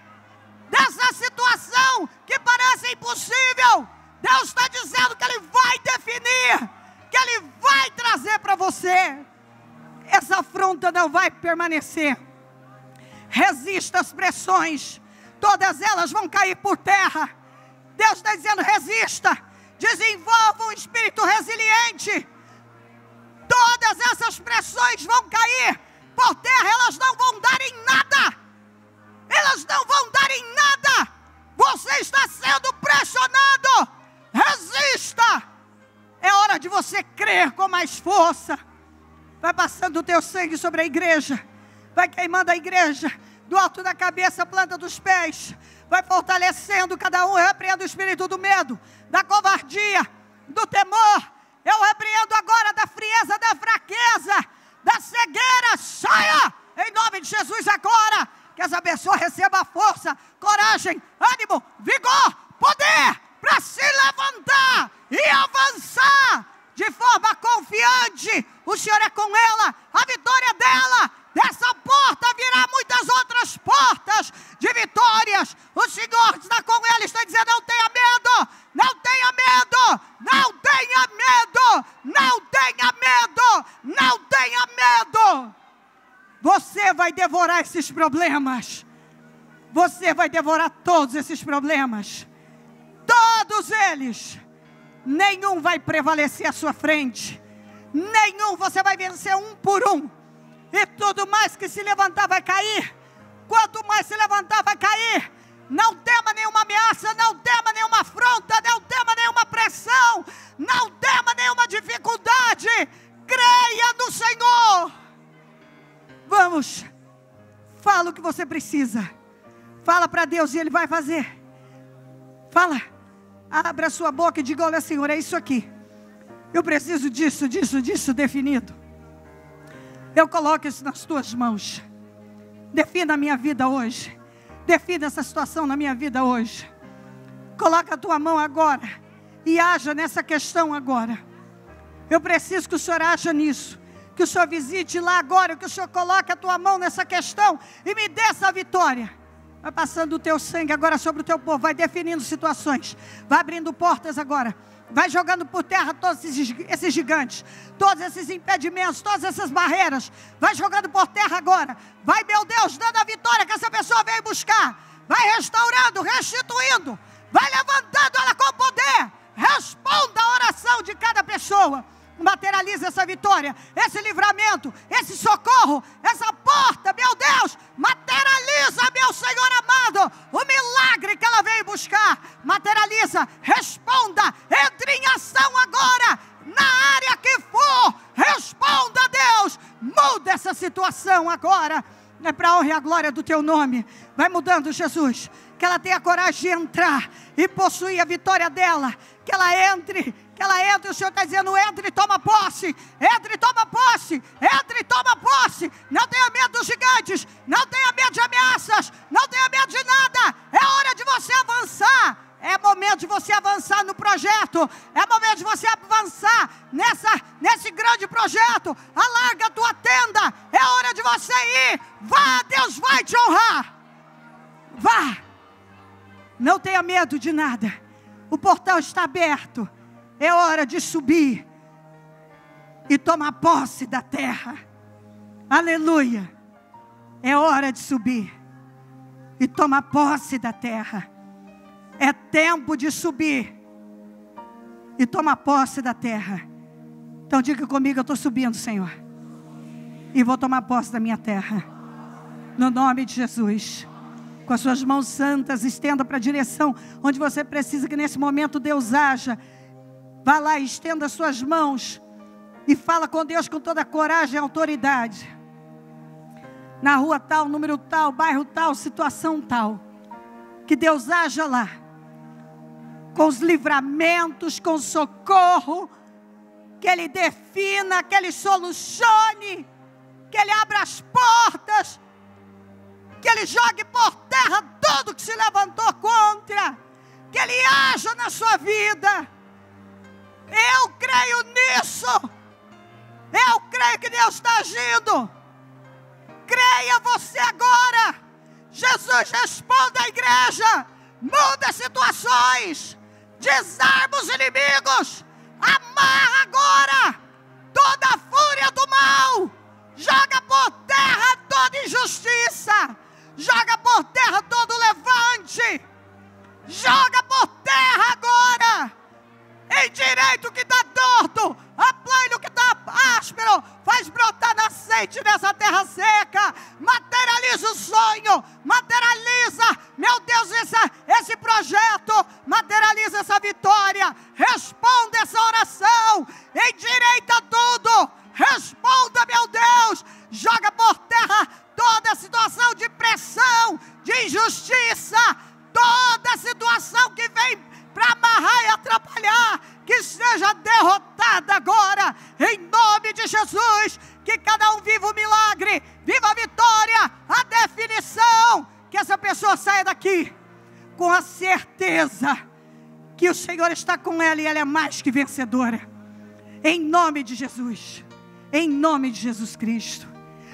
dessa situação que parece impossível. Deus está dizendo que Ele vai definir, que Ele vai trazer para você. Essa afronta não vai permanecer. Resista às pressões, todas elas vão cair por terra. Deus está dizendo: resista, desenvolva um espírito resiliente. Todas essas pressões vão cair por terra, elas não vão dar em nada. Elas não vão dar em nada. Você está sendo pressionado. Resista. É hora de você crer com mais força. Vai passando o teu sangue sobre a igreja. Vai queimando a igreja, do alto da cabeça à planta dos pés. Vai fortalecendo cada um. Eu repreendo o espírito do medo, da covardia, do temor. Eu repreendo agora da frieza, da fraqueza. da cegueira, saia, em nome de Jesus agora, que essa pessoa receba força, coragem, ânimo, vigor, poder, para se levantar e avançar, de forma confiante. O Senhor é com ela, a vitória dela, dessa porta virá muitas outras portas de vitórias. O Senhor está com ela, está dizendo: não tenha medo, não tenha medo, não tenha medo, não tenha medo, não tenha medo. Você vai devorar esses problemas, você vai devorar todos esses problemas, todos eles. Nenhum vai prevalecer à sua frente, nenhum. Você vai vencer um por um, e tudo mais que se levantar vai cair. Quanto mais se levantar vai cair. Não tema nenhuma ameaça, não tema nenhuma afronta, não tema nenhuma pressão, não tema nenhuma dificuldade. Creia no Senhor. Vamos, fala o que você precisa, fala para Deus e Ele vai fazer. Fala, abra a sua boca e diga: olha, Senhor, é isso aqui, eu preciso disso, disso, disso definido. Eu coloco isso nas tuas mãos. Defina a minha vida hoje, defina essa situação na minha vida hoje. Coloca a tua mão agora e haja nessa questão agora. Eu preciso que o Senhor haja nisso, que o Senhor visite lá agora, que o Senhor coloque a tua mão nessa questão e me dê essa vitória. Vai passando o teu sangue agora sobre o teu povo, vai definindo situações, vai abrindo portas agora, vai jogando por terra todos esses gigantes, todos esses impedimentos, todas essas barreiras, vai jogando por terra agora. Vai, meu Deus, dando a vitória que essa pessoa veio buscar, vai restaurando, restituindo, vai levantando ela com poder. Responda a oração de cada pessoa. Materializa essa vitória, esse livramento, esse socorro, essa porta, meu Deus. Materializa, meu Senhor amado, o milagre que ela veio buscar. Materializa, responda, entre em ação agora, na área que for. Responda, Deus, muda essa situação agora. É para a honra e a glória do teu nome. Vai mudando, Jesus, que ela tenha coragem de entrar e possuir a vitória dela. Que ela entre, o Senhor está dizendo: entre e toma posse, entre e toma posse, entre e toma posse. Não tenha medo dos gigantes, não tenha medo de ameaças, não tenha medo de nada. É hora de você avançar, é momento de você avançar no projeto, é momento de você avançar nesse grande projeto. Alarga a tua tenda, é hora de você ir. Vá, Deus vai te honrar. Vá, não tenha medo de nada. O portal está aberto. É hora de subir e tomar posse da terra. Aleluia. É hora de subir e tomar posse da terra. É tempo de subir e tomar posse da terra. Então diga comigo: eu estou subindo, Senhor, e vou tomar posse da minha terra, no nome de Jesus. Com as suas mãos santas, estenda para a direção onde você precisa que nesse momento Deus haja. Vá lá e estenda as suas mãos e fala com Deus com toda a coragem e autoridade. Na rua tal, número tal, bairro tal, situação tal. Que Deus haja lá, com os livramentos, com o socorro, que Ele defina, que Ele solucione, que Ele abra as portas, que Ele jogue por terra tudo que se levantou contra, que Ele haja na sua vida. Eu creio nisso, eu creio que Deus está agindo. Creia você agora. Jesus, responda à igreja, muda as situações, desarma os inimigos, amarra agora toda a fúria do mal, joga por terra toda injustiça, joga por terra todo levante, joga por terra agora, endireita o que está torto, aplane o que está áspero, faz brotar nascente nessa terra seca, materializa o sonho, materializa, meu Deus, esse projeto, materializa essa vitória, responda essa oração, endireita tudo, responda, meu Deus, joga por terra toda situação de pressão, de injustiça, toda situação que vem para amarrar e atrapalhar, que seja derrotada agora, em nome de Jesus. Que cada um viva o milagre, viva a vitória, a definição. Que essa pessoa saia daqui com a certeza que o Senhor está com ela e ela é mais que vencedora. Em nome de Jesus. Em nome de Jesus Cristo.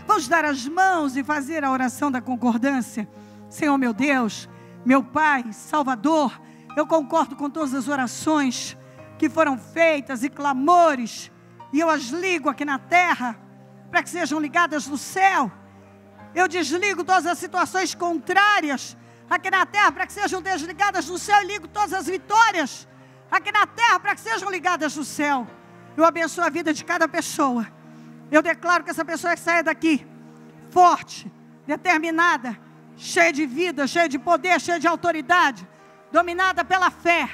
Vamos dar as mãos e fazer a oração da concordância. Senhor meu Deus, meu Pai, Salvador, eu concordo com todas as orações que foram feitas e clamores, e eu as ligo aqui na terra, para que sejam ligadas no céu. Eu desligo todas as situações contrárias aqui na terra, para que sejam desligadas no céu, e ligo todas as vitórias aqui na terra, para que sejam ligadas no céu. Eu abençoo a vida de cada pessoa. Eu declaro que essa pessoa saia daqui forte, determinada, cheia de vida, cheia de poder, cheia de autoridade, dominada pela fé,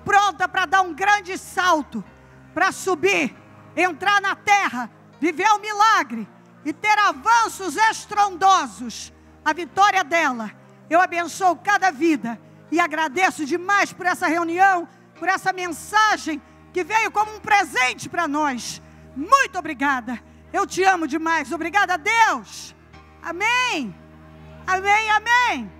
pronta para dar um grande salto, para subir, entrar na terra, viver um milagre e ter avanços estrondosos. A vitória dela, eu abençoo cada vida e agradeço demais por essa reunião, por essa mensagem que veio como um presente para nós. Muito obrigada, eu te amo demais. Obrigada a Deus, amém, amém, amém.